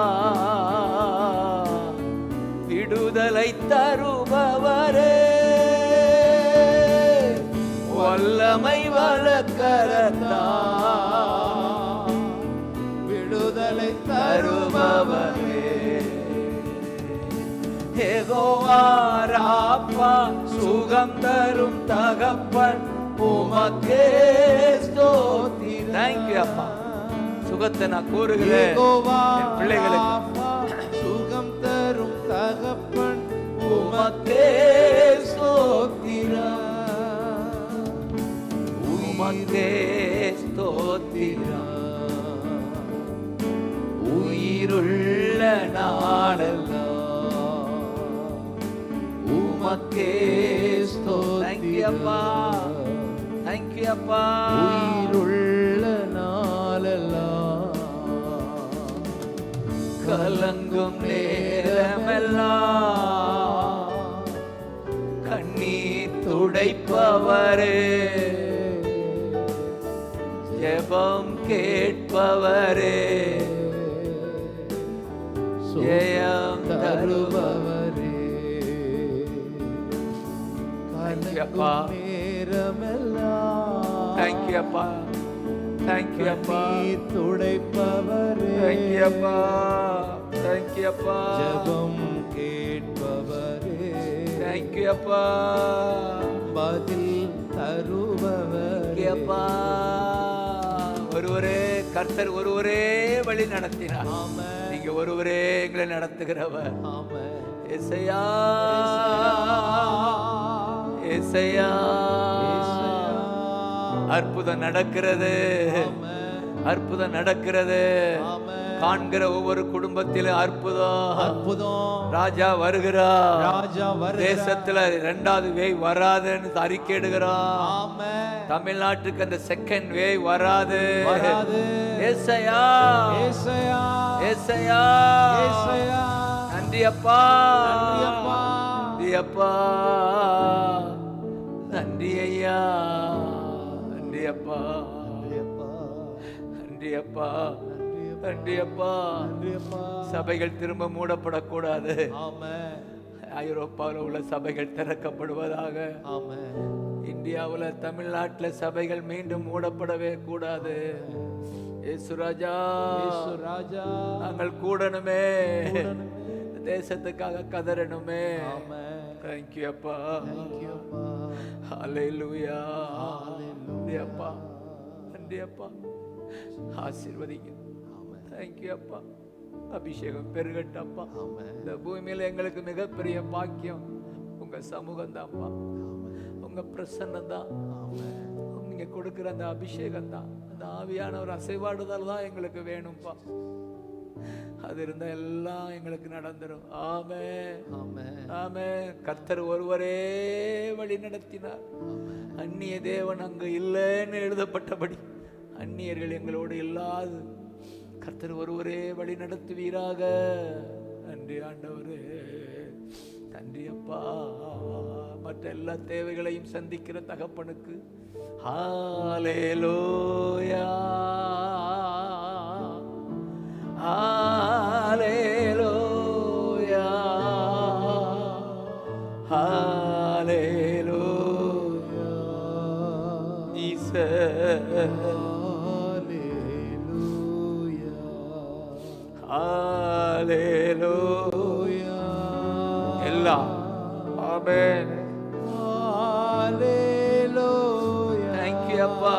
விடுதலை தருபவரே, வல்லமை வலக்கரத்தா விடுதலை தருபவரே. யெகோவா ராப்பா சுகம் தரும் தகப்பன் உமக்கே ஸ்தோத்திரம். Thank you அப்பா, சுகத்தை நான் கூறுகிறேன் என் பிள்ளைகளுக்கு. சுகம் தரும் தகப்பன் உமக்கே ஸ்தோத்திரம், உமக்கே ஸ்தோத்திரம். உயிருள்ள நாளெல்லாம் உமக்கே ஸ்தோத்திரம். Thank you அப்பா, thank you அப்பா. உயிருள்ள நாளெல்லாம் கலங்கும் நேரமெல்லாம் கண்ணீர் துடைப்பவரே, ஜெபம் கேட்பவரே, ஜெயம் தருபவரே. Thank you அப்பா, thank you அப்பா. Thank you அப்பா. கண்ணீர் துடைப்பவரே, Thank you அப்பா. Thank you அப்பா. ஜெபம் கேட்பவரே, Thank you அப்பா. பதில் தருபவரே, Thank you அப்பா. ஒருவரே கர்த்தர், ஒருவரே வழி நடத்தினார். ஆமென். நீங்க ஒருவரே எங்களை நடத்துகிறவர். ஆமென். ஏசையா, ஏசையா, அற்புதம் நடக்கிறது, அற்புதம் நடக்கிறது. காண்கிற ஒவ்வொரு குடும்பத்திலும் அற்புதம், அற்புதம். ராஜா வருகிறார், ராஜா வருகிறார். தேசத்துல இரண்டாவது வேவ் வராதுன்னு அறிக்கையிடுகிறார். ஆமென். தமிழ்நாட்டுக்கு அந்த செகண்ட் வேவ் வராது. வராது. ஏசையா, ஏசையா, ஏசையா, ஏசையா. நன்றி அப்பா, நன்றி அப்பா. நன்றி அப்பா, நன்றி ஐயா, நன்றி அப்பா, நன்றி அப்பா. நன்றி அப்பா, நன்றி அப்பா. நன்றி அப்பா. சபைகள் திரும்ப மூடப்படக்கூடாது. ஆமென். ஐரோப்பாவில் உள்ள சபைகள் திறக்கப்படுவதாக. ஆமென். இந்தியாவில், தமிழ்நாட்டில் சபைகள் மீண்டும் மூடப்படவே கூடாது. இயேசு ராஜா, இயேசு ராஜா, நாங்கள் கூடணுமே, தேசத்துக்காக கதறணுமே. ஆமென். Thank you அப்பா. Thank you அப்பா. ஹல்லேலூயா. Hallelujah. நன்றி அப்பா, நன்றி அப்பா. ஆசீர்வதிங்க. Thank you அப்பா. அபிஷேகம் பெருகட்டப்பா. இந்த பூமியில எங்களுக்கு மிகப்பெரிய பாக்கியம் உங்க சமூகம் தான்ப்பா, உங்க பிரசன்னம் தான், நீங்க கொடுக்கிற அந்த அபிஷேகம் தான், அந்த ஆவியான ஒரு அசைவாடுதல் தான் எங்களுக்கு வேணும்ப்பா. அது இருந்தா எல்லாம் எங்களுக்கு நடந்துரும். ஆமென், ஆமென். ஆமென். கர்த்தர் ஒருவரே வழி நடத்தினார். அந்நிய தேவன் அங்கு இல்லைன்னு எழுதப்பட்டபடி அந்நியர்கள் எங்களோடு இல்லாது கர்த்தர் ஒருவரே வழி நடத்துவீராக. நன்றி ஆண்டவரே, நன்றி அப்பா. மற்ற எல்லா தேவைகளையும் சந்திக்கிற தகப்பனுக்கு ஹல்லேலூயா, ஹல்லேலூயா, ஹல்லேலூயா. ஜீசஸ், ஹல்லேலூயா. எல்லாம் ஆமென். ஹல்லேலூயா. Thank you அப்பா.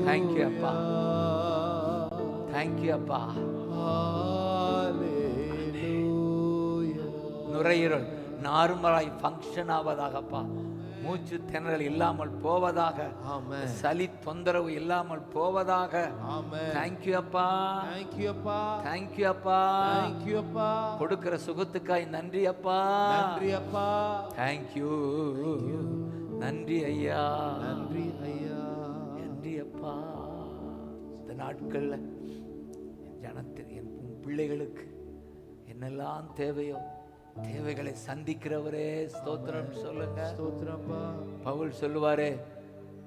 Thank you அப்பா. Thank you அப்பா. ஹல்லேலூயா. நுரையீரல் நார்மலாய் ஃபங்க்ஷன் ஆவதாகப்பா. மூச்சு திணறல் இல்லாமல் போவதாக. ஆமென். சளி தொந்தரவு இல்லாமல் போவதாக. ஆமென். Thank you அப்பா. Thank you அப்பா. Thank you அப்பா. Thank you அப்பா. கொடுக்கிற சுகத்துக்காய் நன்றி அப்பா. நன்றி அப்பா. Thank you. நன்றி ஐயா, நன்றி ஐயா. நன்றி அப்பா. இந்த நாட்கள்ல என் ஜனத்தின், என் பிள்ளைகளுக்கு என்னெல்லாம் தேவையோ தேவைகளை சந்திக்கிறவரே ஸ்தோத்திரம் சொல்லுங்க. ஸ்தோத்திரப்பா. பவுல் சொல்லுவாரே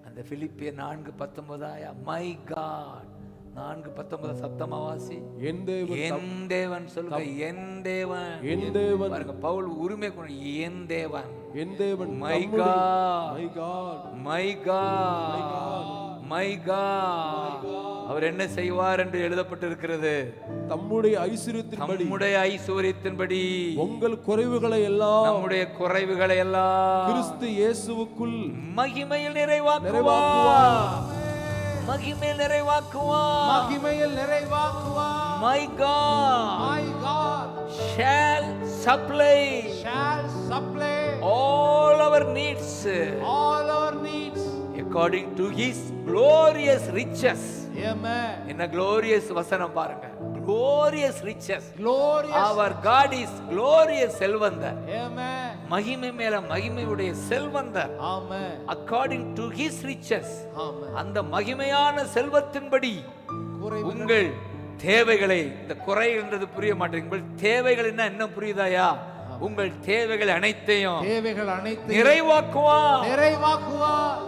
அந்த பிலிப்பியர் 4:19, மை காட். 4:19 சத்தமா வாசி. என் தேவன், என் தேவன் சொல்லுங்க. என் தேவன், என் தேவன். பாருங்க, பவுல் உரிமை கொண்டு என் தேவன், என் தேவன், my God, my God, my God, my God. அவர் என்ன செய்வார் என்று எழுதப்பட்டிருக்கிறது. தம்முடைய ஐஸ்வரியத்தின்படி, நம்முடைய ஐஸ்வரியத்தின்படி உங்கள் குறைவுகளை எல்லாம், நம்முடைய குறைவுகளை எல்லாம் கிறிஸ்து இயேசுவுக்குள் மகிமையில் நிறைவாக்குவார். மகிமையில் நிறைவாக்குவார். மகிமையில் நிறைவாக்குவார். My God My God shall supply shall supply all our needs all our needs according to his glorious riches. Amen. என்ன glorious வசனம் பாருங்க. Glorious riches. Glorious. Our God is glorious செல்வந்தர். Amen. மகிமை மேல மகிமையுடைய செல்வந்தர். Amen. According to his riches. Amen. அந்த மகிமையான செல்வத்தின்படி குறைவுகள், உங்கள் தேவைகளை, இந்த குறை என்றது புரிய மாட்டேங்குது. உங்கள் தேவைகள் என்ன புரியுதாயா? உங்கள் தேவைகள் அனைத்தையும் நிறைவாக்குவார்.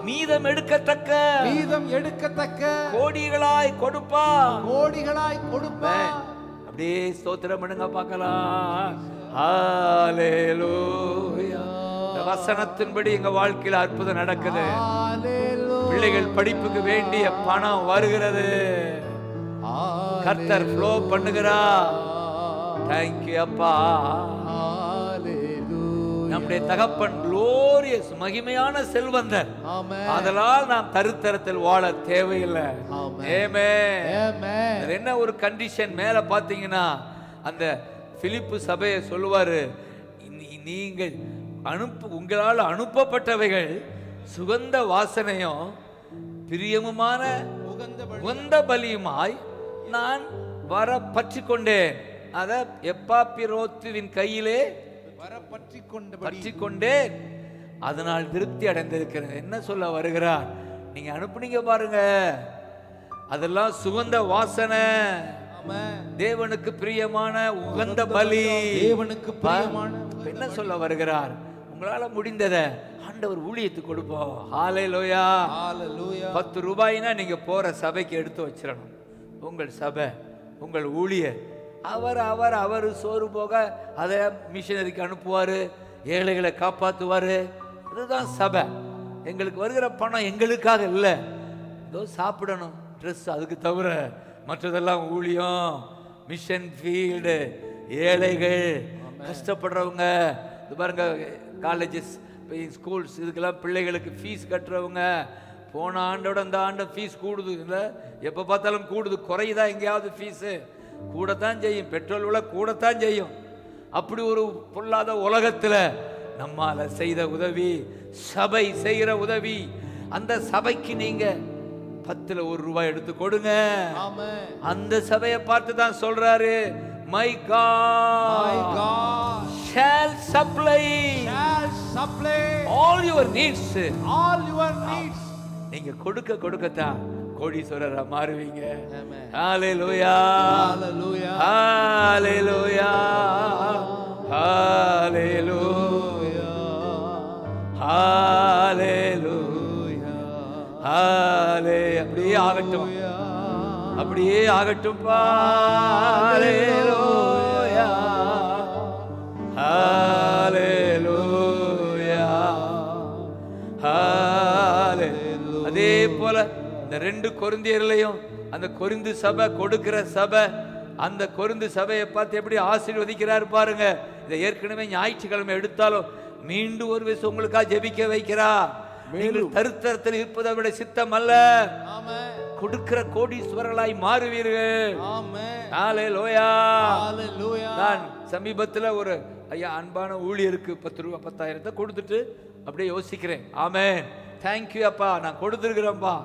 மீதம் எடுக்கத்தக்க கோடிகளாய் கொடுப்பா. அப்படியே ஸ்தோத்திரம் பண்ணுங்க பார்க்கலாம். ஹல்லேலூயா. வசனத்தின்படி எங்க வாழ்க்கையில அற்புதம் நடக்குது. பிள்ளைகள் படிப்புக்கு வேண்டிய பணம் வருகிறது. கர்த்தர் ஃப்ளோ பண்ணுகிறா. தேங்க்யூ அப்பா. நம்முடைய தகப்பன் குளோரியஸ் மகிமையான செல்வந்தர். அதனால் நாம் தருத்தரத்தில் வாழ தேவையில்லை. ஆமென். என்ன ஒரு கண்டிஷன் மேல பாத்தீங்கன்னா, அந்த பிலிப்பு சபையை சொல்லுவாரு, நீங்கள் உங்களால் அனுப்பப்பட்டவைகள் சுகந்த வாசனையும் பிரியமுமான உகந்த பலியுமாய் நான் வர பற்றி கொண்டேன். அத எப்பாப்பிரோத்துவின் கையிலே பற்றி கொண்டேன், அதனால் திருப்தி அடைந்திருக்கிறேன். என்ன சொல்ல வருகிறார்? நீங்க அனுப்புனீங்க பாருங்க, அதெல்லாம் சுகந்த வாசனை, தேவனுக்கு பிரியமான உகந்த பலி. தேவனுக்கு பிரியமான என்ன சொல்ல வருகிறார்? உங்களால முடிந்தத ஆண்டவர் ஊழியத்துக்கு கொடுப்போம். ஹalleluya. 10 ரூபாய்னா நீங்க போற சபைக்கு எடுத்து வச்சிடணும். உங்கள் சபை, உங்கள் ஊழியர், அவர் சோறு போக அதை மிஷனரிக்கு அனுப்புவாரு, ஏழைகளை காப்பாற்றுவாரு. இதுதான் சபை. எங்களுக்கு வருகிற பணம் எங்களுக்காக இல்லை, ஏதோ சாப்பிடணும், ட்ரெஸ், அதுக்கு தவிர மற்றதெல்லாம் ஊழியம், மிஷன் ஃபீல்டு, ஏழைகள், கஷ்டப்படுறவங்க. இது பாருங்க, காலேஜஸ், ஸ்கூல்ஸ், இதுக்கெல்லாம் பிள்ளைகளுக்கு ஃபீஸ் கட்டுறவங்க. போன ஆண்டோட இந்த ஆண்டு ஃபீஸ் கூடுது இல்லை, எப்போ பார்த்தாலும் கூடுது. குறையுதா எங்கேயாவது? ஃபீஸு கூடத்தான் செய்யும், பெட்ரோல் விலை கூடத்தான் செய்யும். அப்படி ஒரு பொல்லாத உலகத்தில் நம்மால செய்த உதவி, சபை செய்கிற உதவி, அந்த சபைக்கு நீங்க 10ல் 1 ரூபாய் எடுத்து கொடுங்க. அந்த சபையை பார்த்து தான் சொல்றாரு, my God shall supply all your needs. நீங்க கொடுக்க கொடுக்கத்தான் கோடீஸ்வரரா மாறுவீங்க. ஹalleluya, ஹalleluya, ஹalleluya, ஹalleluya, ஹalleluya, ஹalleluya. அப்படியே ஆகட்டும், அப்படியே ஆகட்டும். ஹalleluya, ஹalleluya, ஹalleluya. அதே போல இந்த 2 கொரிந்தியர்களையும், அந்த கொரிந்து சபை கொடுக்கிற சபை, அந்த கொரிந்து சபையை பார்த்து எப்படி ஆசீர்வதிக்கிறார் பாருங்க. இதை ஏற்கனவே ஞாயிற்றுக்கிழமை எடுத்தாலும் மீண்டும் ஒரு விஷயம் உங்களுக்காக ஜெபிக்க வைக்கிறா. நீங்கள் தருத்தரத்தில் இருப்பதை விட சித்தம் அல்ல, கொடுக்கிற கோடீஸ்வரர்களாய் மாறுவீர்கள். ஹalleluya. நான் சமீபத்தில் ஒரு ஐயா அன்பான ஊழியருக்கு 10 ரூபாய் 10,000 கொடுத்துட்டு அப்படியே யோசிக்கிறேன். ஆமென், தேங்க்யூ அப்பா, நான் கொடுத்துருக்கிறேன்ப்பா.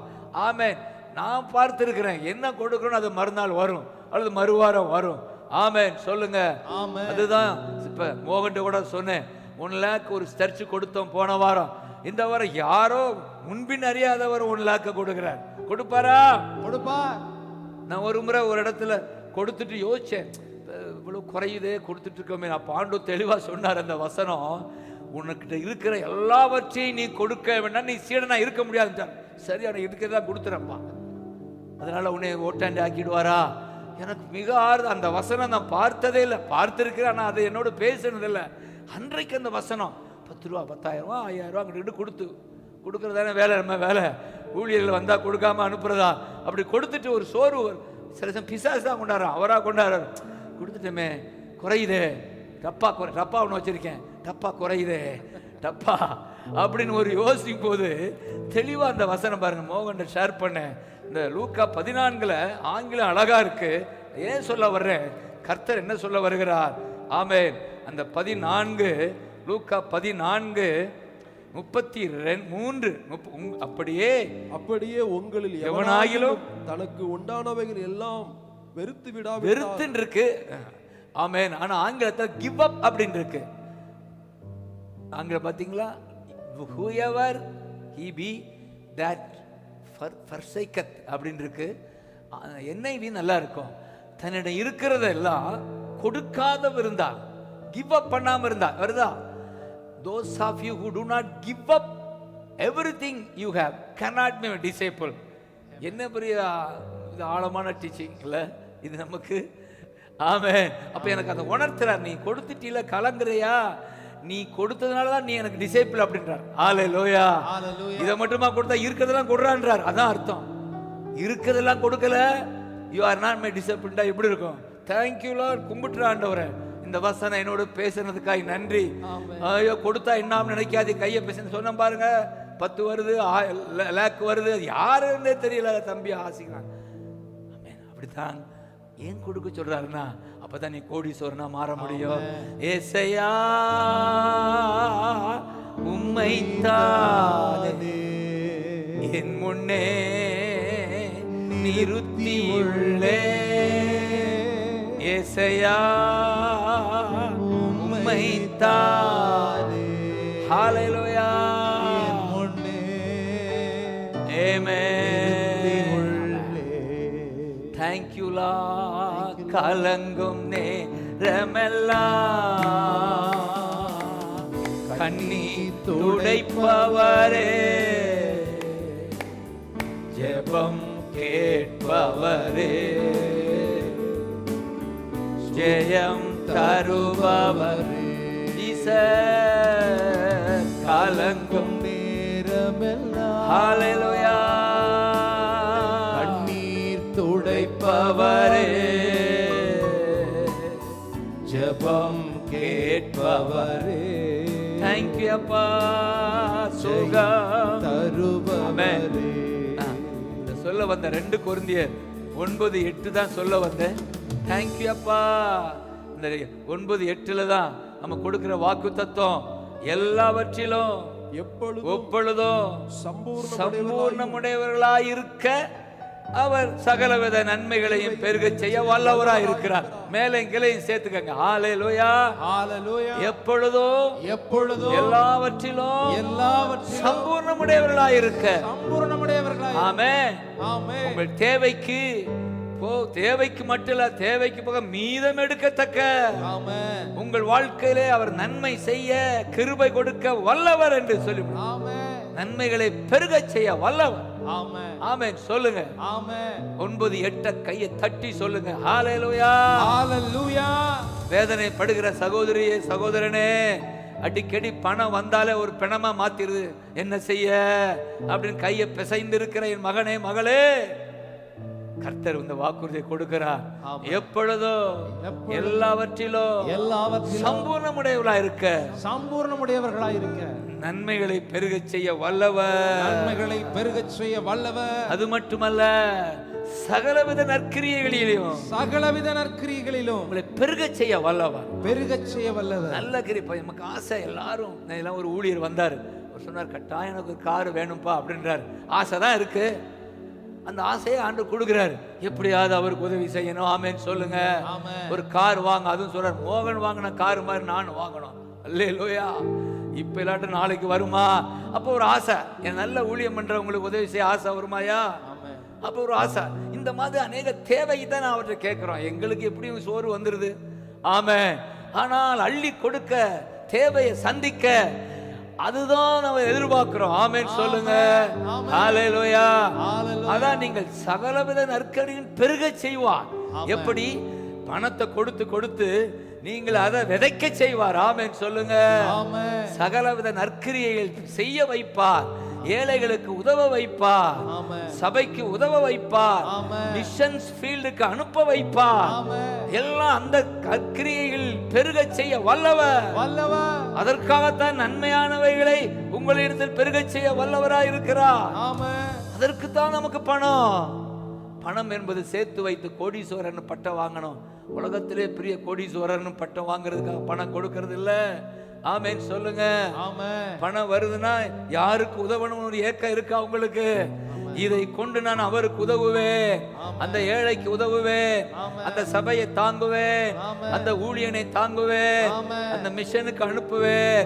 ஆமென். நான் பார்த்திருக்கிறேன், என்ன கொடுக்கணும் அது மறுநாள் வரும் அல்லது மறுவாரம் வரும். ஆமென், சொல்லுங்க. அதுதான் இப்ப மோகன் கூட சொன்னேன், 1 லேக் ஒரு சர்ச்சு கொடுத்தோம் போன வாரம். இந்த வாரம் யாரோ முன்பின் அறியாதவர் 1 லேக் கொடுக்கிறார். கொடுப்பாரா? கொடுப்பார். நான் ஒரு முறை ஒரு இடத்துல கொடுத்துட்டு யோசிச்சேன், இவ்வளவு குறையுதே, கொடுத்துட்டு இருக்கோமே. நான் பாண்டு தெளிவா சொன்னார் அந்த வசனம், உனக்கிட்ட இருக்கிற எல்லாவற்றையும் நீ கொடுக்க வேண்டாம், நீ சீடனா இருக்க முடியாது. சரி, அவனை இருக்கிறதா கொடுத்துறப்பா, அதனால உன்னை ஓட்டாண்டி ஆக்கிடுவாரா? எனக்கு மிக ஆறுது. அந்த வசனம் நான் பார்த்ததே இல்லை, பார்த்திருக்கிறேன், ஆனால் அதை என்னோட பேசினதில்லை. அன்றைக்கு அந்த வசனம் 10 ரூபா 10,000 ரூபா 5,000 ரூபா அங்கிட்டு கொடுக்குறதானே வேலை. நம்ம வேலை ஊழியர்கள் வந்தால் கொடுக்காம அனுப்புறதா? அப்படி கொடுத்துட்டு ஒரு சோறு சில சமயம் பிசாசு தான் கொண்டாடுறோம், அவராக கொண்டாடுறாரு. கொடுத்துட்டோமே, குறையுதே, டப்பா ஒன்று வச்சிருக்கேன், டப்பா குறையுதே, டப்பா அப்படின்னு ஒரு யோசிக்கும் போது தெளிவாக அந்த வசனம் பாருங்க. மோகன் ஷேர் பண்ணேன், இந்த லூக்கா 14 ஆங்கிலம் அழகா இருக்கு. ஏன் சொல்ல வர்றேன், கர்த்தர் என்ன சொல்ல வருகிறார்? ஆமென். அந்த 14 லூக்கா 14:33 அப்படியே உங்களில் எவனாகிலும் தனக்கு உண்டானவைகள் எல்லாம் வெறுத்துன்னு இருக்கு. ஆமென். ஆனா ஆங்கிலத்தில் கிவ் அப் அப்படின்னு இருக்கு. ஆங்கிலம் பாத்தீங்களா? whoever he be that forsaketh அப்படின்னு இருக்கு. NIV நல்லா இருக்கும். தன்னிடம் இருக்கிறதெல்லாம் கொடுக்காத இருந்தால், கிவ் அப் பண்ணாம இருந்தா வருதா? those of you who do not give up everything you have cannot be a disciple. என்ன பெரிய இது ஆழமான டீச்சிங் இல்ல இது நமக்கு. ஆமென். அப்ப எனக்கு அதை உணர்த்துறார், நீ கொடுத்துட்டீல, கலங்குறியா, நீ கொடுத்ததுனால தான் நீ எனக்கு டிசைபிள் அப்படின்றார். ஹalleluya. இதை மட்டுமா கொடுத்தா இருக்கிறதெல்லாம் கொடுறான்றார். அதான் அர்த்தம். இருக்கிறதெல்லாம் கொடுக்கல, யூ ஆர் நாட் மை டிசைபிள்டா எப்படி இருக்கும்? தேங்க்யூ லார்ட், கும்பிட்டுற ஆண்டவரே, இந்த வசனம் என்னோட பேசுனதுக்காய் நன்றி. ஐயோ கொடுத்தா என்ன நினைக்காது, கையை பேச சொன்ன பாருங்க, 10 வருது, லேக் வருது, அது யாருன்னே தெரியல, தம்பி ஆசிக்கிறான். அப்படித்தான் ஏன் கொடுக்க சொல்றாருன்னா அப்பதான் நீ கோடீஸ்வரனா மாற முடியும். ஏசையா உம்மைத்தானே என் முன்னே நிறுத்தி உள்ளே. ஏசையா உம்மைத்தானே. ஹalleluya. Thank you Lord. கலங்கும் நேரமெல்லாம் கண்ணீர் துடைப்பவரே, ஜெபம் கேட்பவரே, ஜெயம் தருபவரே. கலங்கும் நேரமெல்லாம் ஹalleluya துடைப்பவரே, ஜெபம் கேட்பவரே. தேங்க்யூ அப்பா. சுகம் தருபவரே. சொல்ல வந்த 2 கொரிந்தியர் 9:8 தான் சொல்ல வந்தேன். தேங்க்யூ அப்பா. இந்த 9:8 தான் நம்ம கொடுக்கிற வாக்கு தத்துவம். எல்லாவற்றிலும் எப்பொழுதும் சம்பூர்ணமுடையவர்களாய் இருக்க அவர் சகலவித நன்மைகளையும் பெருக செய்ய வல்லவராய் இருக்கிறார். மேலே கிளையும் சேர்த்துக்கங்க. ஹalleluya. எப்பொழுதும் எல்லாவற்றிலும் சம்பூர்ணமுடையவர்களாய் இருக்க. ஆமென். உங்கள் தேவைக்கு மட்டும் இல்ல, தேவைக்கு போக மீதம் எடுக்கத்தக்க உங்கள் வாழ்க்கையிலே அவர் நன்மை செய்ய கிருபை கொடுக்க வல்லவர் என்று சொல்லி நன்மைகளை பெருக செய்ய வல்லவர். ஆமென் சொல்லுங்க. 9:8 கையை தட்டி சொல்லுங்க. ஹalleluya. வேதனை படுகிற சகோதரியே சகோதரனே, அடிக்கடி பணம் வந்தாலே ஒரு பிணமா மாத்திருது. என்ன செய்ய அப்படின்னு கையை பிசைந்து இருக்கிற என் மகனே மகளே, கர்த்தர் இந்த வாக்குறுதியை கொடுக்கிறார். எப்பொழுதும் எல்லாவற்றிலும் சம்பூர்ணமுடையவர்களாய் இருக்க நன்மைகளை பெருகச் செய்ய வல்லவர். அது மட்டுமல்ல, சகலவித நற்கிரியைகளிலும் உங்களை பெருகச் செய்ய வல்லவர். நல்ல கிரிப்பா. நமக்கு ஆசை. எல்லாரும் இதெல்லாம் ஒரு ஊழியர் வந்தார், சொன்னார், கட்டாயம் எனக்கு ஒரு கார் வேணும்பா அப்படின்றார். ஆசை தான் இருக்கு. அந்த ஆசையை ஆண்டு கொடுக்கிறார். எப்படியாவது அவருக்கு உதவி செய்யணும். ஆமென் சொல்லுங்க. ஒரு கார் வாங்க. அதுவும் சொல்றார், மோகன் வாங்கின கார் மாதிரி நான் வாங்கணும். அல்லேலூயா. இப்ப இல்லாட்ட நாளைக்கு வருமா? அப்போ ஒரு ஆசை. என் நல்ல ஊழியம் பண்றவங்களுக்கு உதவி செய்ய ஆசை வருமாயா? அப்போ ஒரு ஆசை. இந்த மாதிரி அநேக தேவை தான் நான் அவர்கிட்ட கேட்கிறோம். எங்களுக்கு எப்படியும் சோறு வந்துருது. ஆமென். ஆனால் அள்ளி கொடுக்க, தேவையை சந்திக்க, அதுதான் நம்ம எதிர்பார்க்கிறோம். ஆமென் சொல்லுங்க. ஹalleluya. அதான் நீங்கள் சகலவித நற்கரியின் பெருக செய்வார். எப்படி? பணத்தை கொடுத்து கொடுத்து நீங்கள் அதை விதைக்க செய்வார். ஆமென் சொல்லுங்க. சகலவித நற்கிரியைகள் செய்ய வைப்பார். ஏழைகளுக்கு உதவ வைப்பார். சபைக்கு உதவ வைப்பார். மிஷன்ஸ் ஃபீல்டுக்கு அனுப்ப வைப்பார். எல்லாம் அந்த கிரியைகள் பெருக செய்ய வல்லவர். அதற்காகத்தான் நன்மையானவைகளை உங்களிடத்தில் பெருக செய்ய வல்லவராய் இருக்கிறார். அதற்கு தான் நமக்கு பணம் என்பது சேர்த்து வைத்து கோடீஸ்வரன் பட்டம் வாங்கணும். உலகத்திலே பெரிய கோடீஸ்வரன் பட்டம் வாங்குறதுக்காக பணம் கொடுக்கறது இல்ல. ஆமென் சொல்லுங்க. பணம் வருதுன்னா யாருக்கு உதவணும் ஒரு ஏக்கம் இருக்கா உங்களுக்கு? இதை கொண்டு நான் அவருக்கு உதவுவேன், அந்த ஏழைக்கு உதவுவேன், அந்த சபையை தாங்குவேன், அந்த ஊழியனை தாங்குவேன், அந்த மிஷனுக்கு அனுப்புவேன்.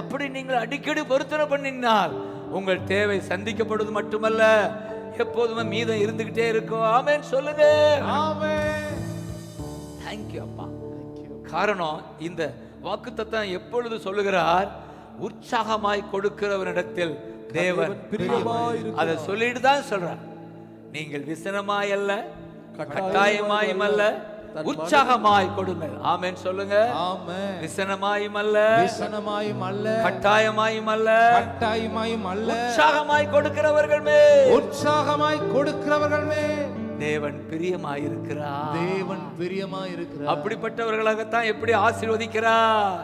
அப்படி நீங்கள் அடிக்கடி பொருத்தனை பண்ணினால் உங்கள் தேவை சந்திக்கப்படுவது மட்டுமல்ல, எப்போதுமே மீதம் இருந்துகிட்டே இருக்கும். ஆமென் சொல்லுங்க. தேங்க்யூ அப்பா. காரணம், இந்த வாக்குத்தத்தம் எப்பொழுது சொல்லுகிறார்? உற்சாகமாய் கொடுக்கிறவனிடத்தில் தேவன் அதை சொல்லிட்டு தான் சொல்றார். நீங்கள் விசனமாய் அல்ல, கட்டாயமாயும் அல்ல, உற்சாகமாய் கொடுங்கள். ஆமென் சொல்லுங்க. ஆமென். விசனமாயும் அல்ல, விசனமாயும் அல்ல, கட்டாயமாயும் அல்ல, கட்டாயமாயும் அல்ல, உற்சாகமாய் கொடுக்கிறவர்கள் மேல், உற்சாகமாய் கொடுக்கிறவர்கள் மேல் தேவன் பிரியமாயிருக்கிறார். தேவன் பிரியமாயிருக்கிறார். அப்படிப்பட்டவர்களாகத்தான் எப்படி ஆசீர்வதிக்கிறார்?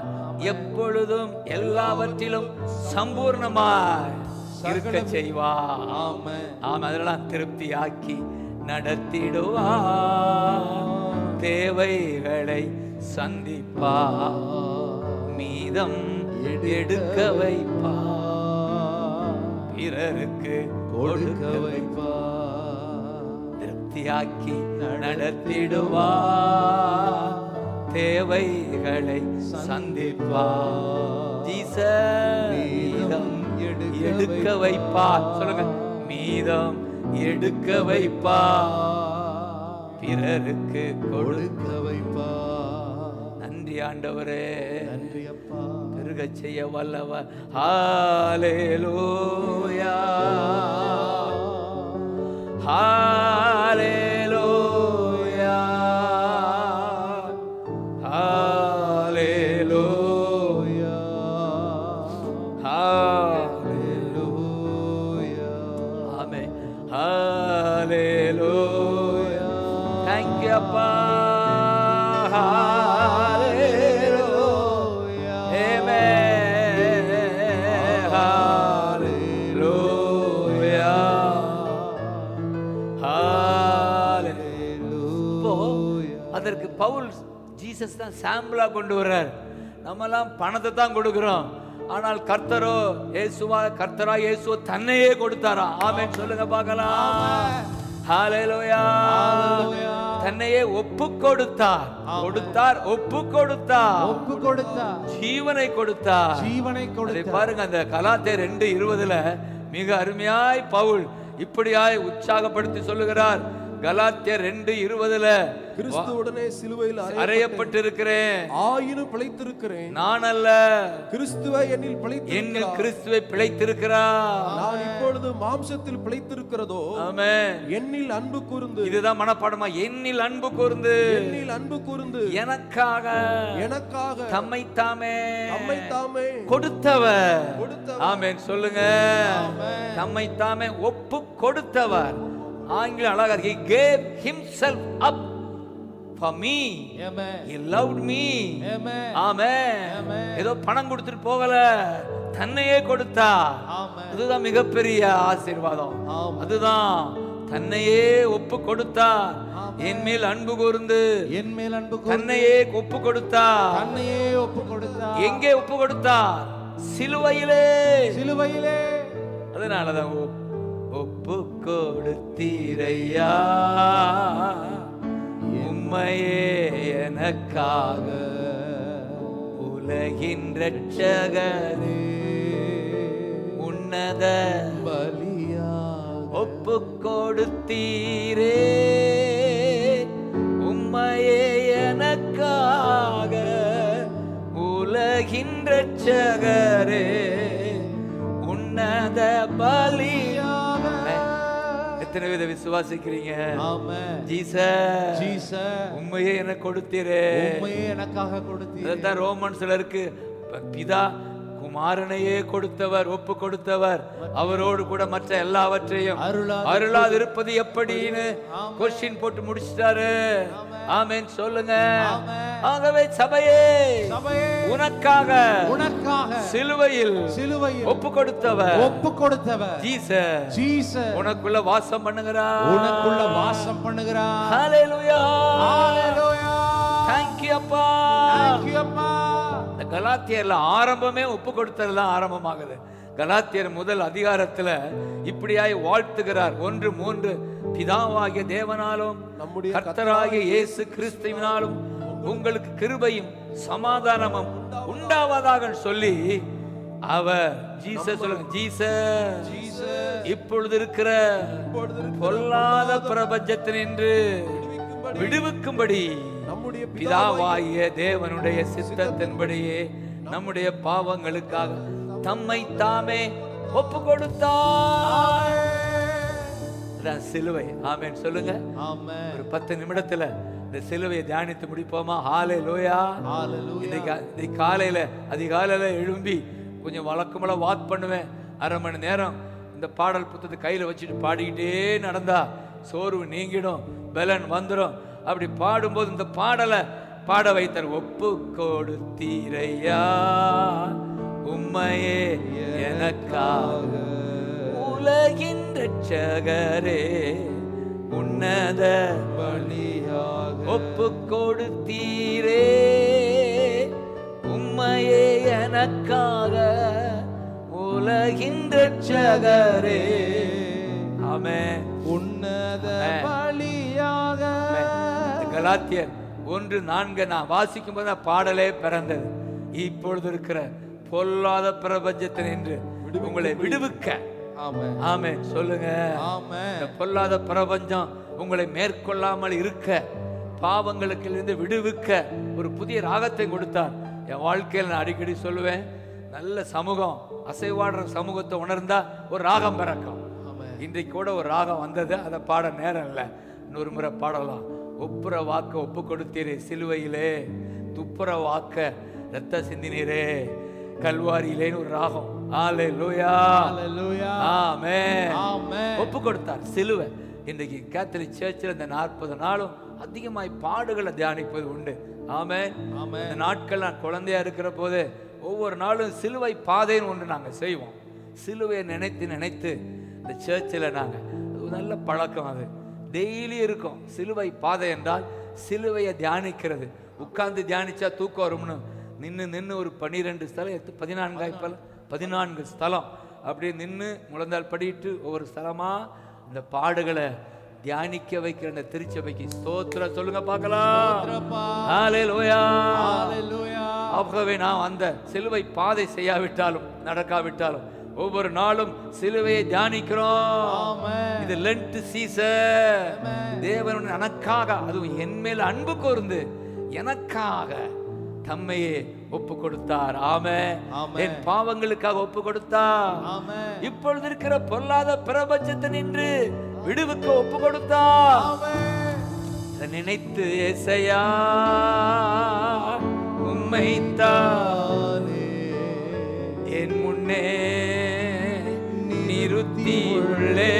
எப்பொழுதும் எல்லாவற்றிலும் சம்பூர்ணமாய் இருக்க செய்வார். ஆமென். ஆம், அதெல்லாம் திருப்தியாக்கி நடத்திடுவா, தேவைகளை சந்திப்பா, மீதம் எடுக்க வைப்பா, பிறருக்கு கொடுக்க வைப்பா, திருப்தியாக்கி நடத்திடுவா, தேவைகளை சந்திப்பா, ஜீசஸ் மீதம் எடுக்க வைப்பா. சொல்லுங்க, மீதம் எடுக்க வைப்பா, பிறருக்கு கொடுக்க வைப்பா. நன்றி ஆண்டவரே, நன்றி அப்பா. பெருக செய்ய வல்லவர். ஹalleluya, ஹalleluya, ஹalleluya, ஹalleluya. ஆமென். ஹalleluya. Thank you அப்பா. Hallelujah. Amen. Hallelujah. Hallelujah. அதற்கு பவுல் ஜீசஸ் தான் சாம்பிளா கொண்டு வர்றார். நம்மலாம் பணத்தை தான் கொடுக்கிறோம், ஆனால் கர்த்தரோ கர்த்தரா இயேசு தன்னையே கொடுத்தாரா. ஆமென் சொல்லுங்க பார்க்கலாம். ஹalleluya. தன்னையே ஒப்பு கொடுத்தார், ஒப்பு கொடுத்தார், ஜீவனை கொடுத்தார். பாருங்க, அந்த கலாத்தியர் 2:20 மிக அருமையாய் பவுல் இப்படியாய் உற்சாகப்படுத்தி சொல்லுகிறார். கலாத்தியர் 2:20 கிறிஸ்துவுடனே சிலுவையில் அறையப்பட்டிருக்கிறேன், ஆயினும் பிழைத்திருக்கிறேன். நான் அல்ல, கிறிஸ்துவை என்னில் பிழைத்திருக்கிறார். கிறிஸ்துவை பிழைத்திருக்கிறார். நான் இப்பொழுது மாம்சத்தில் பிழைத்திருக்கிறதோ, ஆமென், என்னில் அன்பு கூர்ந்து. இதுதான் மனப்பாடமா, என்னில் அன்பு கூர்ந்து, என்னில் அன்பு கூர்ந்து எனக்காக தம்மை தாமே கொடுத்தவர். ஆமென் சொல்லுங்க. தம்மை தாமே ஒப்பு கொடுத்தவர். ஆங்கில அழகா, he gave himself up for me. He loved me. ஆமென். ஏதோ பணம் கொடுத்துட்டு போகல, தன்னையே கொடுத்தார். அதுதான் மிகப்பெரிய ஆசீர்வாதம். அதுதான் தன்னையே ஒப்பு கொடுத்தார். என் மேல் அன்பு கூர்ந்து, தன்னையே ஒப்பு கொடுத்தார். எங்கே ஒப்பு கொடுத்தார்? சிலுவையிலே. அதனாலதான் ஒப்பு கொடுத்தீரையா, உம்மையே எனக்காக, உலகின் ரட்சகரே, உன்னத பலியாக ஒப்பு கொடுத்தீரே, உம்மையே எனக்காக, உலகின் ரட்சகரே, உன்னத பலியாக. எத்தனை வித விசுவாசிக்கிறீங்க? ஜீசஸ் உண்மையே எனக்கு கொடுத்தீரே, எனக்காக கொடுத்தீர். ரோமன்ஸ்ல இருக்கு, பிதா குமாரனையே கொடுத்தவர், ஒப்பு கொடுத்தவர், அவரோடு கூட மற்ற எல்லாவற்றையும் அருளாது இருப்பது எப்படின்னு கொஸ்டின் போட்டு முடிச்சிட்டாரு. ஆமென் சொல்லுங்க. ஆகவே சபையே, உனக்காக சிலுவையில் ஒப்பு கொடுத்தவர் ஜீசஸ் உனக்குள்ள வாசம் பண்ணுகிறார். ஹalleluya. Thank you அப்பா. கலாத்தியர்ல ஆரம்பமே ஒப்பு கொடுத்தது தான் ஆரம்பமாகுது. கலாத்தியர் முதல் அதிகாரத்துல இப்படியாய் வாழ்த்துகிறார். 1:3 பிதாவாகிய தேவனாலும் கர்த்தராகிய இயேசு கிறிஸ்துவினாலும் உங்களுக்கு கிருபையும் சமாதானமும் உண்டாவதாக சொல்லி அவர் ஜீசஸ் சொல்லுங்க, ஜீசஸ் இப்பொழுது இருக்கிற பொல்லாத பிரபஞ்சத்தினின்று விடுவிக்கும்படி பிதாவாகிய தேவனுடைய சித்தத்தின்படியே நம்முடைய பாவங்களுக்காக தம்மை தாமே ஒப்பு கொடுத்தார். சிலுவை. ஆமென் சொல்லுங்க. ஒரு 10 நிமிடத்துல இந்த சிலுவையை தியானித்து முடிப்போமா? ஹalleluya. Hallelujah. இன்னைக்கு காலையில அதிகாலையில எழும்பி கொஞ்சம் வழக்கமெல்லாம் வாக் பண்ணுவேன். அரை மணி நேரம் இந்த பாடல் புத்தகத்தை கையில வச்சுட்டு பாடிக்கிட்டே நடந்தா சோர்வு நீங்கிடும், பலன் வந்துடும். அப்படி பாடும்போது இந்த பாடலை பாட வைத்தார். ஒப்பு கொடுத்தீரையா உம்மையே எனக்காக, உலகின் ரட்சகரே உன்னத பலியாக ஒப்பு கொடுத்தீரே உம்மையே எனக்காக, உலகின் ரட்சகரே. ஆமென். உன்னத பலியாக. கலாத்தியர் 1:4 நான் வாசிக்கும் போது பாடலே பிறந்தது. இப்பொழுது இருக்கிற பொல்லாத பிரபஞ்சத்தின் என்று உங்களை விடுவிக்க. ஆமென். ஆமென் சொல்லுங்க. ஆமென். இந்த பொல்லாத பிரபஞ்சம் உங்களை மேற்கொள்ளாமல் இருக்க, பாவங்களுக்கு இருந்து விடுவிக்க ஒரு புதிய ராகத்தை கொடுத்தார். என் வாழ்க்கையில் நான் அடிக்கடி சொல்லுவேன், நல்ல சமூகம், அசைவாடுற சமூகத்தை உணர்ந்தா ஒரு ராகம் பிறக்கும். இன்றைக்கு கூட ஒரு ராகம் வந்தது, அதை பாட நேரம் இல்லை, இன்னொரு முறை பாடலாம். ஒப்புற வாக்க ஒப்பு கொடுத்தீரே சிலுவையிலே, துப்புற வாக்க ரத்த சிந்தினீரே கல்வாரியிலேன்னு ஒரு ராகம். ஹalleluya. ஆமென். ஒப்பு கொடுத்தார் சிலுவை. இன்றைக்கு கேத்தலிக் சர்ச்சில் இந்த 40 நாளும் அதிகமாய் பாடுகளை தியானிப்பது உண்டு. ஆமென். இந்த நாட்கள் நான் குழந்தையா இருக்கிற போது ஒவ்வொரு நாளும் சிலுவை பாதைன்னு ஒன்று நாங்கள் செய்வோம். சிலுவையை நினைத்து நினைத்து இந்த சர்ச்சில் நாங்கள், அது நல்ல பழக்கம், அது டெய்லி இருக்கும். சிலுவை பாதை என்றால் சிலுவையை தியானிக்கிறது. உட்கார்ந்து தியானிச்சா தூக்கம் வரும்னு நின்று நின்று ஒரு 12 ஸ்தலம் 14 ஸ்தலம் அப்படியே நின்று முழந்தால் படிட்டு ஒவ்வொரு ஸ்தலமா இந்த பாடுகளை தியானிக்க வைக்கிற அந்த திருச்சபைக்கு ஸ்தோத்திரம் சொல்லுங்க பார்க்கலாம். ஹalleluya. ஆகவே நான் அந்த சிலுவை பாதை செய்யாவிட்டாலும் நடக்காவிட்டாலும் ஒவ்வொரு நாளும் சிலுவையை தியானிக்கிறோம். இது லென்ட் சீசன். தேவன் எனக்காக, அதுவும் என் மேல் அன்பு கூர்ந்து எனக்காக தம்மையே ஒப்பு கொடுத்தார். ஆமென். என் பாவங்களுக்காக ஒப்பு கொடுத்தார். இப்பொழுது இருக்கிற பொல்லாத பிரபஞ்சத்தை நின்று விடுவிக்க ஒப்பு கொடுத்தார். நினைத்து ஏசையா உம்மைத்தானே என் முன்னே நிறுத்தியுள்ளே.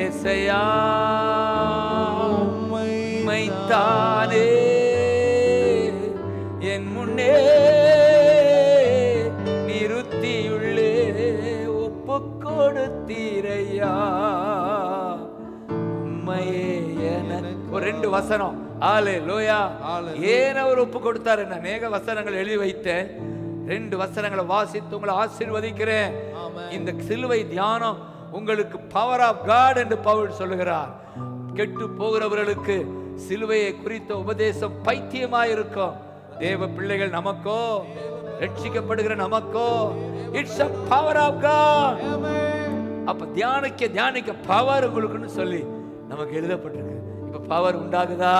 ஏசையா உம்மைத்தானே என் முன்னே நிறுத்தியுள்ளே. ஒப்பு கொடுத்தீரையா உம்மையே எனக்கு. ஒரு 2 வசனம். ஹalleluya. ஏன் அவர் ஒப்பு கொடுத்தார்? என்ன அநேக வசனங்கள் எழுதி வைத்தேன். 2 வசனங்களை வாசித்து உங்களை ஆசீர்வதிக்கிறேன். இந்த சிலுவை தியானம் உங்களுக்கு பவர் ஆஃப் காட் என்று பவுல் சொல்லுகிறார். கெட்டு போகிறவர்களுக்கு சிலுவையை குறித்த உபதேசம் பைத்தியமாயிருக்கும். தேவ பிள்ளைகள் நமக்கோ, ரட்சிக்கப்படுகிற நமக்கோ, it's a power of God. அப்ப தியானிக்க பவர் உங்களுக்குன்னு சொல்லி நமக்கு எழுதப்பட்டிருக்கு. இப்ப பவர் உண்டாகுதா?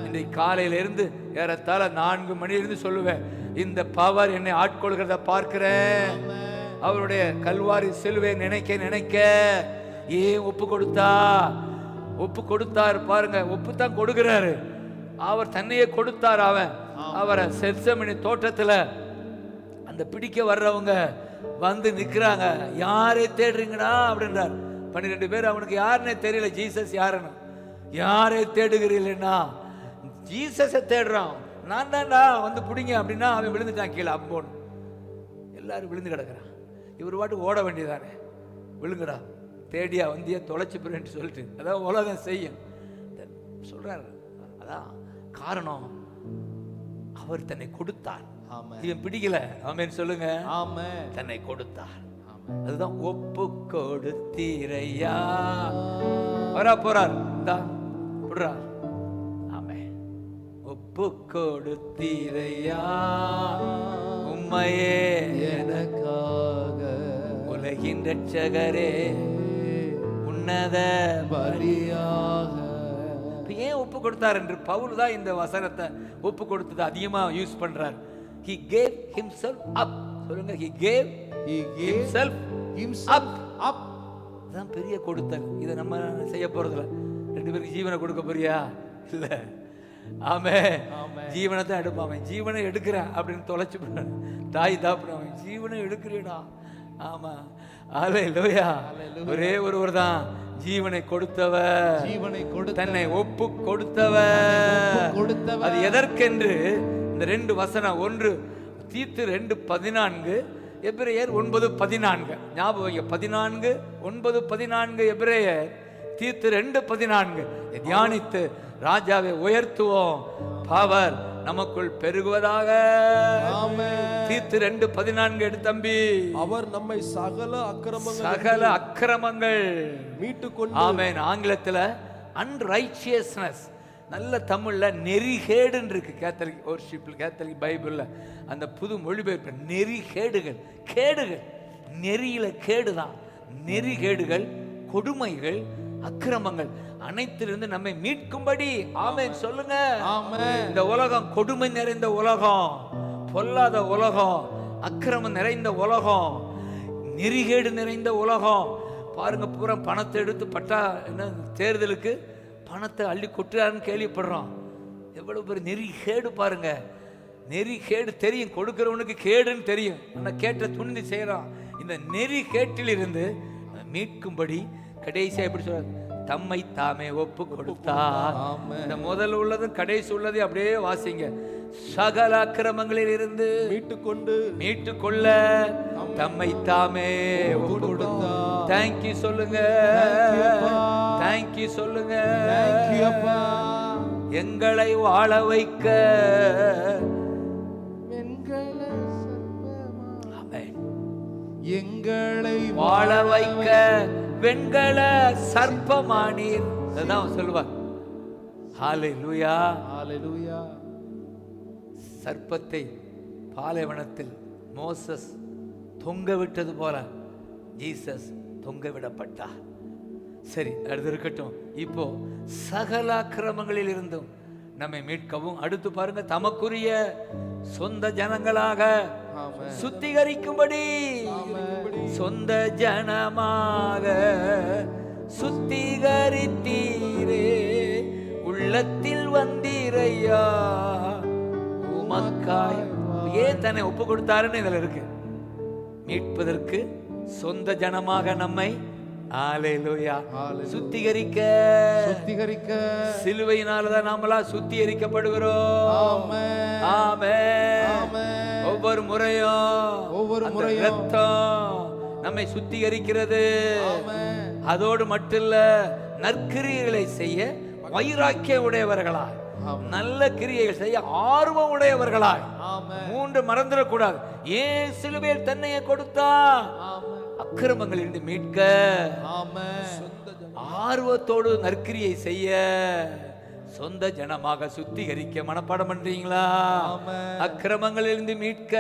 இன்றைக்கு காலையில இருந்து ஏறத்தாழ 4 மணியிலிருந்து சொல்லுவேன், இந்த பவர் என்னை ஆட்கொள்கிறத பார்க்கிறேன். அவருடைய கல்வாரி சிலுவை நினைக்க ஏன் ஒப்பு கொடுத்தார் பாருங்க. ஒப்பு தான் கொடுக்கிறாரு. அவர் தன்னையே கொடுத்தார். அவரை செத்செமனி தோட்டத்துல அந்த பிடிக்க வர்றவங்க வந்து நிக்கிறாங்க. யாரை தேடுறீங்கடா அப்படின்றார். 12 பேர். அவனுக்கு யாருன்னே தெரியல ஜீசஸ் யாருன்னு. யாரை தேடுகிறீர்களா? ஜீசஸை தேடுறான். நான் தான்டா வந்து பிடிங்க அப்படின்னா அவன் விழுந்துட்டான் கீழே. அம்போன்னு எல்லாரும் விழுந்து கிடக்குறான். இவர் பாட்டு ஓட வேண்டியதானே, விழுங்கடா தேடியா வந்தியா தொலைச்சு போறேன்னு சொல்லிட்டு. அதான் உலகம் செய்யும் சொல்றாரு. அதான் காரணம், அவர் தன்னை கொடுத்தார். இவன் பிடிக்கல. ஆமென் சொல்லுங்க. தன்னை கொடுத்தார். அதுதான் ஒப்பு கொடுத்தீரையா. போறார் விடுறார். ஆமென். ஒப்பு கொடுத்தீரையா உம்மையே எனக்காக, உலகின் ரட்சகரே உன்னத பலியாக. ஏன் ஒப்பு கொடுத்தார் என்று பவுல் தான் இந்த வசனத்தை ஒப்பு கொடுத்தது அதிகமா யூஸ் பண்றார். He gave himself up. சொல்லுங்க. He gave himself up. அதான் பெரிய கொடுத்தல். இதை நம்ம செய்ய போறதில்ல. 2 பேருக்கு ஜீவனை கொடுக்க போறியா? இல்ல. ஆமே. ஜீவனை தான் எடுப்பான். அவன் ஜீவனை எடுக்கிறேன் அப்படின்னு தொலைச்சு போறான். தாய் தாப்புறான், அவன் ஜீவனை எடுக்கிறேடா. ஆமா, அல்லேலூயா. ஒரே ஒருவர் தான் ஜீவனை கொடுத்தவர், ஜீவனை கொடுத்த தன்னை ஒப்பு கொடுத்தவர். அது எதற்கென்று இந்த 2 வசனம், 1 தீத்து 2:14, எபிரேயர் 9:14. ஞாபகம் 14, 9:14 எபிரேயர், தீத்து 2:14 தியானித்து ராஜாவை உயர்த்துவோம். பவர் நமக்குள் பெருகுவதாக. தீத்து 2:14 எடு தம்பி. அவர் நம்மை சகல அக்கிரமங்கள் மீட்டுக்கொண்டு. ஆமென். ஆங்கிலத்துல அன்ரைச்சியஸ்னஸ், நல்ல தமிழ்ல நெறிகேடுன்னு இருக்கு. கேத்தலிக் வொர்ஷிப்ல, கேத்தலிக் பைபிள்ல அந்த புது மொழிபெயர்ப்பு நெறிகேடுகள். கேடுகள், நெறியில கேடுதான். நெறிகேடுகள், கொடுமைகள், அக்கிரமங்கள் அனைத்திலிருந்து நம்மை மீட்கும்படி. ஆமென் சொல்லுங்க. இந்த உலகம் கொடுமை நிறைந்த உலகம், பொல்லாத உலகம், அக்கிரமம் நிறைந்த உலகம், நெறிகேடு நிறைந்த உலகம். பாருங்க, பூரா பணத்தை எடுத்து பட்டா என்ன தேர்தலுக்கு பணத்தை அள்ளி கொட்டுறாருன்னு கேள்விப்படுறோம். எவ்வளவு பேர் நெறிகேடு பாருங்க. நெறிகேடு தெரியும், கொடுக்கிறவனுக்கு கேடுன்னு தெரியும், ஆனால் கேட்ட துணிந்து செய்யறான். இந்த நெறிகேட்டிலிருந்து மீட்கும்படி கடைசியா எப்படி சொல்றாரு? தம்மை தாமே ஒப்பு கொடுத்தார். இந்த முதல் உள்ளதும் கடைசி உள்ளதையும் அப்படியே வாசிங்க. சகல அக்கிரமங்களில் இருந்து மீட்டுக்கொள்ள தம்மை தாமே ஒப்பு கொடுத்தார். தேங்க்யூ சொல்லுங்க, தேங்க்யூ சொல்லுங்க. எங்களை வாழ வைக்க, எங்களை வாழ வைக்க வெண்கல சர்ப்பமானீர். அதான் சொல்லுவார். ஹல்லேலூயா, ஹல்லேலூயா. சர்ப்பத்தை பாலைவனத்தில் மோசஸ் தொங்க விட்டது போல ஜீசஸ் தொங்க விடப்பட்டார். சரி, அது இருக்கட்டும். இப்போ சகல அக்கிரமங்களில் இருந்தும் நம்மை மீட்கவும், அடுத்து பாருங்க, தமக்குரிய சொந்த ஜனங்களாக சுத்திகரிக்கும்படி, சொந்த ஜனமாக சுத்திகரித்தீரே, உள்ளத்தில் வந்தீரையா உமக்காய். ஏன் தன்னை ஒப்பு கொடுத்தாருன்னு இதுல இருக்கு. மீட்பதற்கு சொந்த ஜனமாக நம்மை ஹல்லேலூயா சுத்திகரிக்க, சிலுவையினாலதான் நாமளா சுத்திகரிக்கப்படுகிறோம். ஆமென். ஒவ்வொரு முறையும் ரத்தம் நம்மை சுத்திகரிக்கிறது. அதோடு மட்டுமல்ல, நற்கிரியைகளை செய்ய வைராக்கியம் உடையவர்களாய், நல்ல கிரியைகள் செய்ய ஆர்வம் உடையவர்களாய். 3 மறந்துடக்கூடாது. ஏன் சிலுவையில் தன்னையே கொடுத்தா? அக்கிரமங்களிலிருந்து மீட்க, ஆர்வத்தோடு நற்கிரியை செய்ய, சொந்த ஜனமாக சுத்திகரிக்க. மனப்பாடம் பண்றீங்களா? அக்கிரமங்களிலிருந்து மீட்க,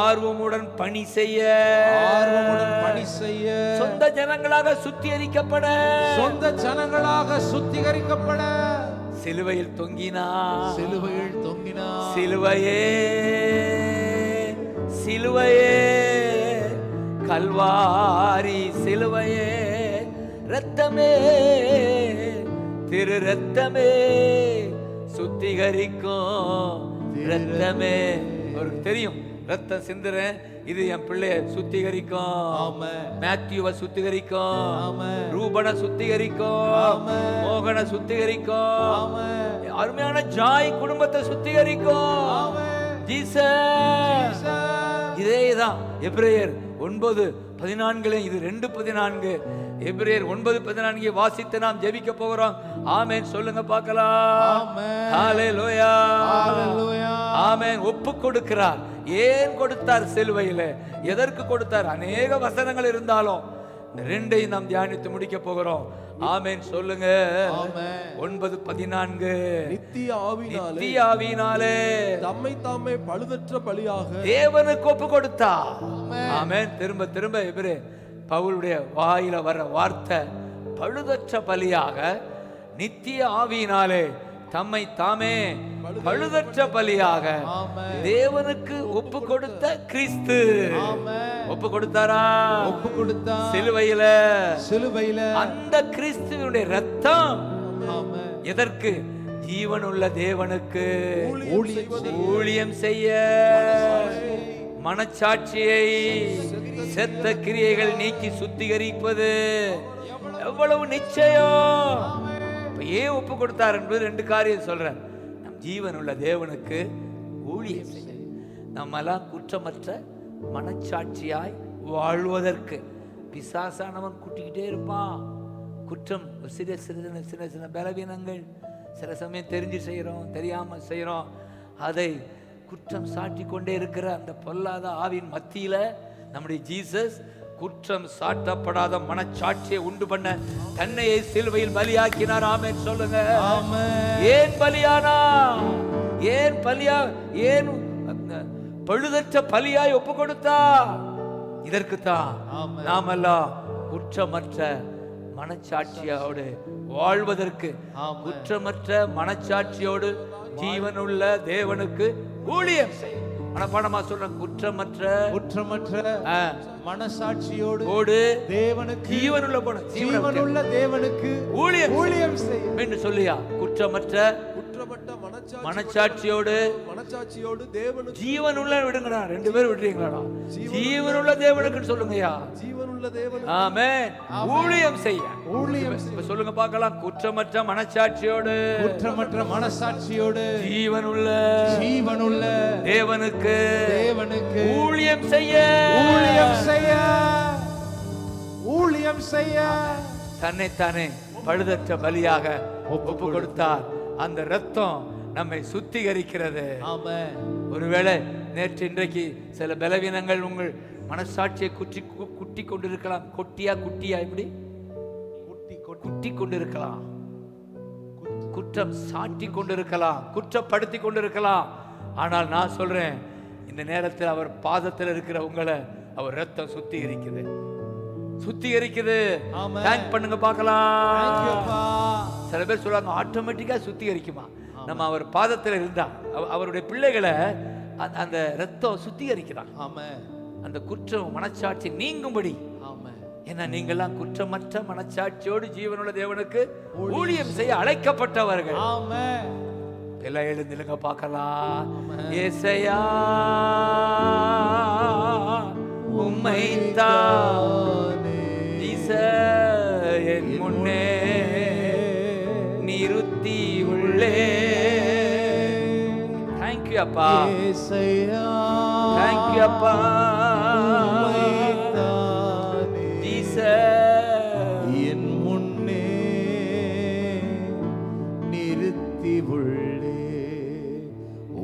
ஆர்வமுடன் பணி செய்ய, சொந்த ஜனங்களாக சுத்திகரிக்கப்பட, சிலுவையில் தொங்கினா, சிலுவையே கல்வாரி சிலுவையே, ரத்தமே திரு ரத்தமே சுத்திகரிக்கும் ரத்தமே. ஒரு தெரியும், ரத்தம் சிந்துறேன், இது என் பிள்ளைய சுத்திகரிக்கும், மேத்யூவை சுத்திகரிக்கும், ரூபனை சுத்திகரிக்கும், மோகனை சுத்திகரிக்கும், அருமையான ஜாய் குடும்பத்தை சுத்திகரிக்கும். ஜீசஸ் இதேதான். எபிரேயர் 9:14, இது 2:14. எபிரேயர் 9:14 வாசித்து நாம் ஜெபிக்க போகிறோம். ஆமென் சொல்லுங்க பார்க்கலாம். ஹல்லேலூயா, ஆமென். ஒப்பு கொடுக்கிறார். ஏன் கொடுத்தார்? சிலுவையில எதற்கு கொடுத்தார்? அநேக வசனங்கள் இருந்தாலும் 2ஐயும் நாம் தியானித்து முடிக்க போகிறோம். ஆமென் சொல்லுங்க. 9:14 நித்திய ஆவியினாலே தம்மை தாமே பழுதற்ற பலியாக தேவனுக்கு ஒப்பு கொடுத்தார். ஆமென். திரும்ப திரும்ப எபிரே பவுலுடைய வாயில வர வார்த்தை பழுதற்ற பலியாக, நித்திய ஆவியினாலே தம்மை தாமே பழுதற்ற பலியாக தேவனுக்கு ஒப்பு கொடுத்த கிறிஸ்து. ஒப்பு கொடுத்தாரா? சிலுவையில அந்த கிறிஸ்துவினுடைய ரத்தம் எதற்கு? ஜீவனுள்ள தேவனுக்கு ஊழியம் செய்ய. மனச்சாட்சியை செத்த கிரியைகள் நீக்கி சுத்திகரிப்பது எவ்வளவு நிச்சயம். ஏன் ஒப்பு கொடுத்தார் என்பது 2 காரியம் சொல்றார். நம் ஜீவனுள்ள தேவனுக்கு ஊழியம் செய்ய, நம்மெல்லாம் குற்றமற்ற மனச்சாட்சியாய் வாழ்வதற்கு. பிசாசானவன் கூட்டிக்கிட்டே இருப்பான். குற்றம், சிறிய சின்ன சின்ன பலவீனங்கள், சில சமயம் தெரிஞ்சு செய்கிறோம், தெரியாம செய்கிறோம், அதை குற்றம் சாட்டி கொண்டே இருக்கிற அந்த பொல்லாத ஆவின் மத்தியில நம்முடைய ஜீசஸ் குற்றம் சாட்டப்படாத மனச்சாட்சியை உண்டு பண்ண தன்னையை சிலுவையில் பலியாக்கினார். ஆமென் சொல்லுங்க. ஏன் பலியானா? ஏன் பலியா? ஏன் பழுதற்ற பலியாய் ஒப்பு கொடுத்தா? இதற்குத்தான் நாமெல்லாம் குற்றமற்ற மனச்சாட்சியோடு வாழ்வதற்கு. குற்றமற்ற மனச்சாட்சியோடு ஜீவனுள்ள தேவனுக்கு ஊழியம் செய். மனப்பாடமா சொல்றேன். குற்றமற்ற மனசாட்சியோடு தேவனுக்கு ஜீவனுள்ள தேவனுக்கு ஊழியம் செய் என்று சொல்லியா? குற்றமற்ற மனச்சாட்சியோடு தேவனுக்கு ஜீவனுள்ள விடுங்கடா. 2 பேரும் விடுறீங்களா? ஜீவனுள்ள தேவனுக்கு சொல்லுங்கயா. ஜீவனுள்ள தேவன். ஆமென். ஊழியம் செய்ய. இப்ப சொல்லுங்க பார்க்கலாம். குற்றமற்ற மனச்சாட்சியோடு மனசாட்சியோடு ஜீவனுள்ள தேவனுக்கு ஊழியம் செய்ய தன்னைத்தானே பழுதற்ற பலியாக ஒப்பு கொடுத்தார். அந்த இரத்தம் நம்மை சுத்திகரிக்கிறது. ஒருவேளை நேற்று இன்றைக்கு சில பலவீனங்கள் உங்கள் மனசாட்சியை குட்டி கொண்டிருக்கலாம். குட்டியா இப்படி குட்டி கொண்டிருக்கலாம். குற்றம் சாட்டி கொண்டிருக்கலாம், குற்றப்படுத்தி கொண்டிருக்கலாம். ஆனால் நான் சொல்றேன், இந்த நேரத்தில் அவர் பாதத்தில் இருக்கிற உங்களை அவர் ரத்தம் சுத்திகரிக்குது. தேங்க் பண்ணுங்க பார்க்கலாம். சில பேர் சொல்றாங்க ஆட்டோமேட்டிக்கா சுத்திகரிக்குமா? நம்ம அவர் பாதத்தில் இருந்தா அவருடைய பிள்ளைகளை அந்த ரத்தம் சுத்திகரிக்கிறான். அந்த குற்றம் மனச்சாட்சி நீங்கும்படி. ஏன்னா நீங்கெல்லாம் குற்றமற்ற மனச்சாட்சியோடு ஜீவனுள்ள தேவனுக்கு ஊழியம் செய்ய அழைக்கப்பட்டவர்கள். எல்லாம் எழுந்திருங்க பார்க்கலாம். ஏசையா உம்மைத்தானே என் முன்னே நிறுத்தி உள்ளே. தேங்க்யூ அப்பா. தேங்க்யூ அப்பா. என் முன்னே நிறுத்தி உள்ளே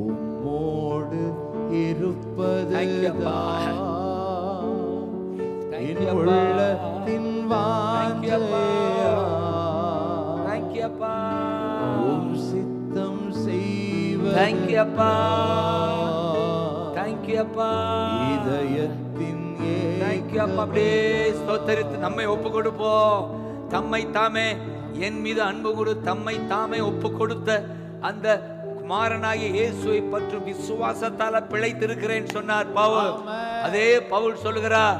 உம்மோடு இருப்பது என் உள்ளத்தின் வாஞ்சையா. உம் சித்தம் செய்வது இதயத்தின் அப்படியே ஸ்தோத்தரித்து நம்மை ஒப்பு கொடுப்போம். தம்மை தாமே என் மீது அன்பு கொடு தம்மை தாமே ஒப்பு கொடுத்த அந்த குமாரனாகிய இயேசுவை பற்றி விசுவாசத்தால பிழைத்திருக்கிறேன் சொன்னார் பவுல். அதே பவுல் சொல்லுகிறார்,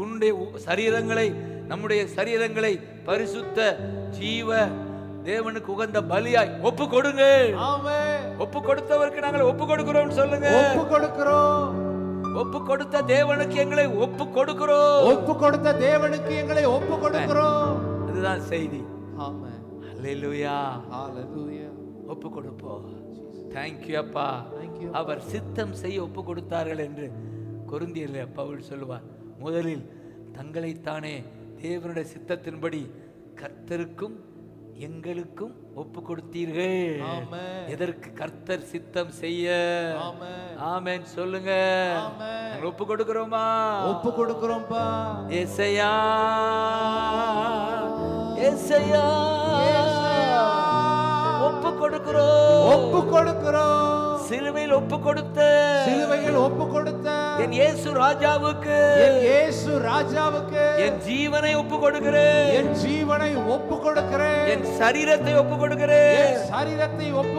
உன்னுடைய சரீரங்களை, நம்முடைய சரீரங்களை பரிசுத்த ஜீவ தேவனுக்கு உகந்த பலியாய் ஒப்பு கொடுங்க. ஒப்பு கொடுத்தவருக்கு நாங்கள் ஒப்பு கொடுக்கிறோம் சொல்லுங்க. ஒப்பு கொடுத்த தேவனுக்கு எங்களை ஒப்பு கொடுக்கிறோம். அதுதான் செய்தி. ஹல்லேலூயா. ஒப்பு கொடுப்போம். தேங்க்யூ அப்பா. அவர் சித்தம் செய்ய ஒப்பு கொடுத்தார்கள் என்று கொரிந்தியரில் பவுல் சொல்லுவார். முதலில் தங்களைத்தானே தேவனுடைய சித்தத்தின்படி கர்த்தருக்கும் எங்களுக்கும் ஒப்பு கொடுத்தீர்கள். எதற்கு? கர்த்தர் சித்தம் செய்ய. ஆமென் சொல்லுங்க. ஒப்பு கொடுக்கிறோமா? ஒப்பு கொடுக்கிறோம்பா. ஏசையா ஏசையா ஒப்பு கொடுக்கிறோம். சிலுவையில் ஒப்பு கொடுத்த என் இயேசு ராஜாவுக்கு என் ஜீவனை ஒப்பு கொடுக்கிறேன். என் சரீரத்தை ஒப்பு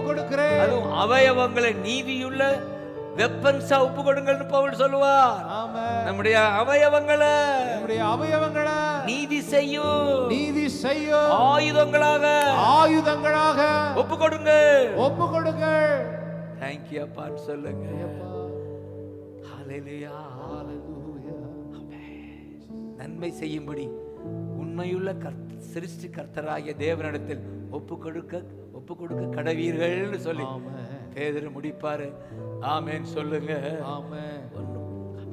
கொடுக்கிறேன். அதுவும் அவயவங்களை நீதியுள்ள வெப்பன்ஸா ஒப்பு கொடுங்கள்னு பவுல் சொல்லுவார். ஆமென். நம்முடைய அவயவங்களை நம்முடைய அவயவங்களை நீதி செய்யும் நீதி செய்யும் ஆயுதங்களாக ஒப்பு கொடுங்க. ஒப்பு கொடுங்கள். தேங்க்யூ அப்பான்னு சொல்லுங்க. ஹalleluya. நன்மை செய்யும்படி உண்மையுள்ள சிருஷ்டி கர்த்தராகிய தேவனிடத்தில் ஒப்பு கொடுக்க கடவீர்கள்னு சொல்லி பேதுரு முடிப்பாரு. ஆமென் சொல்லுங்க. ஆமென்.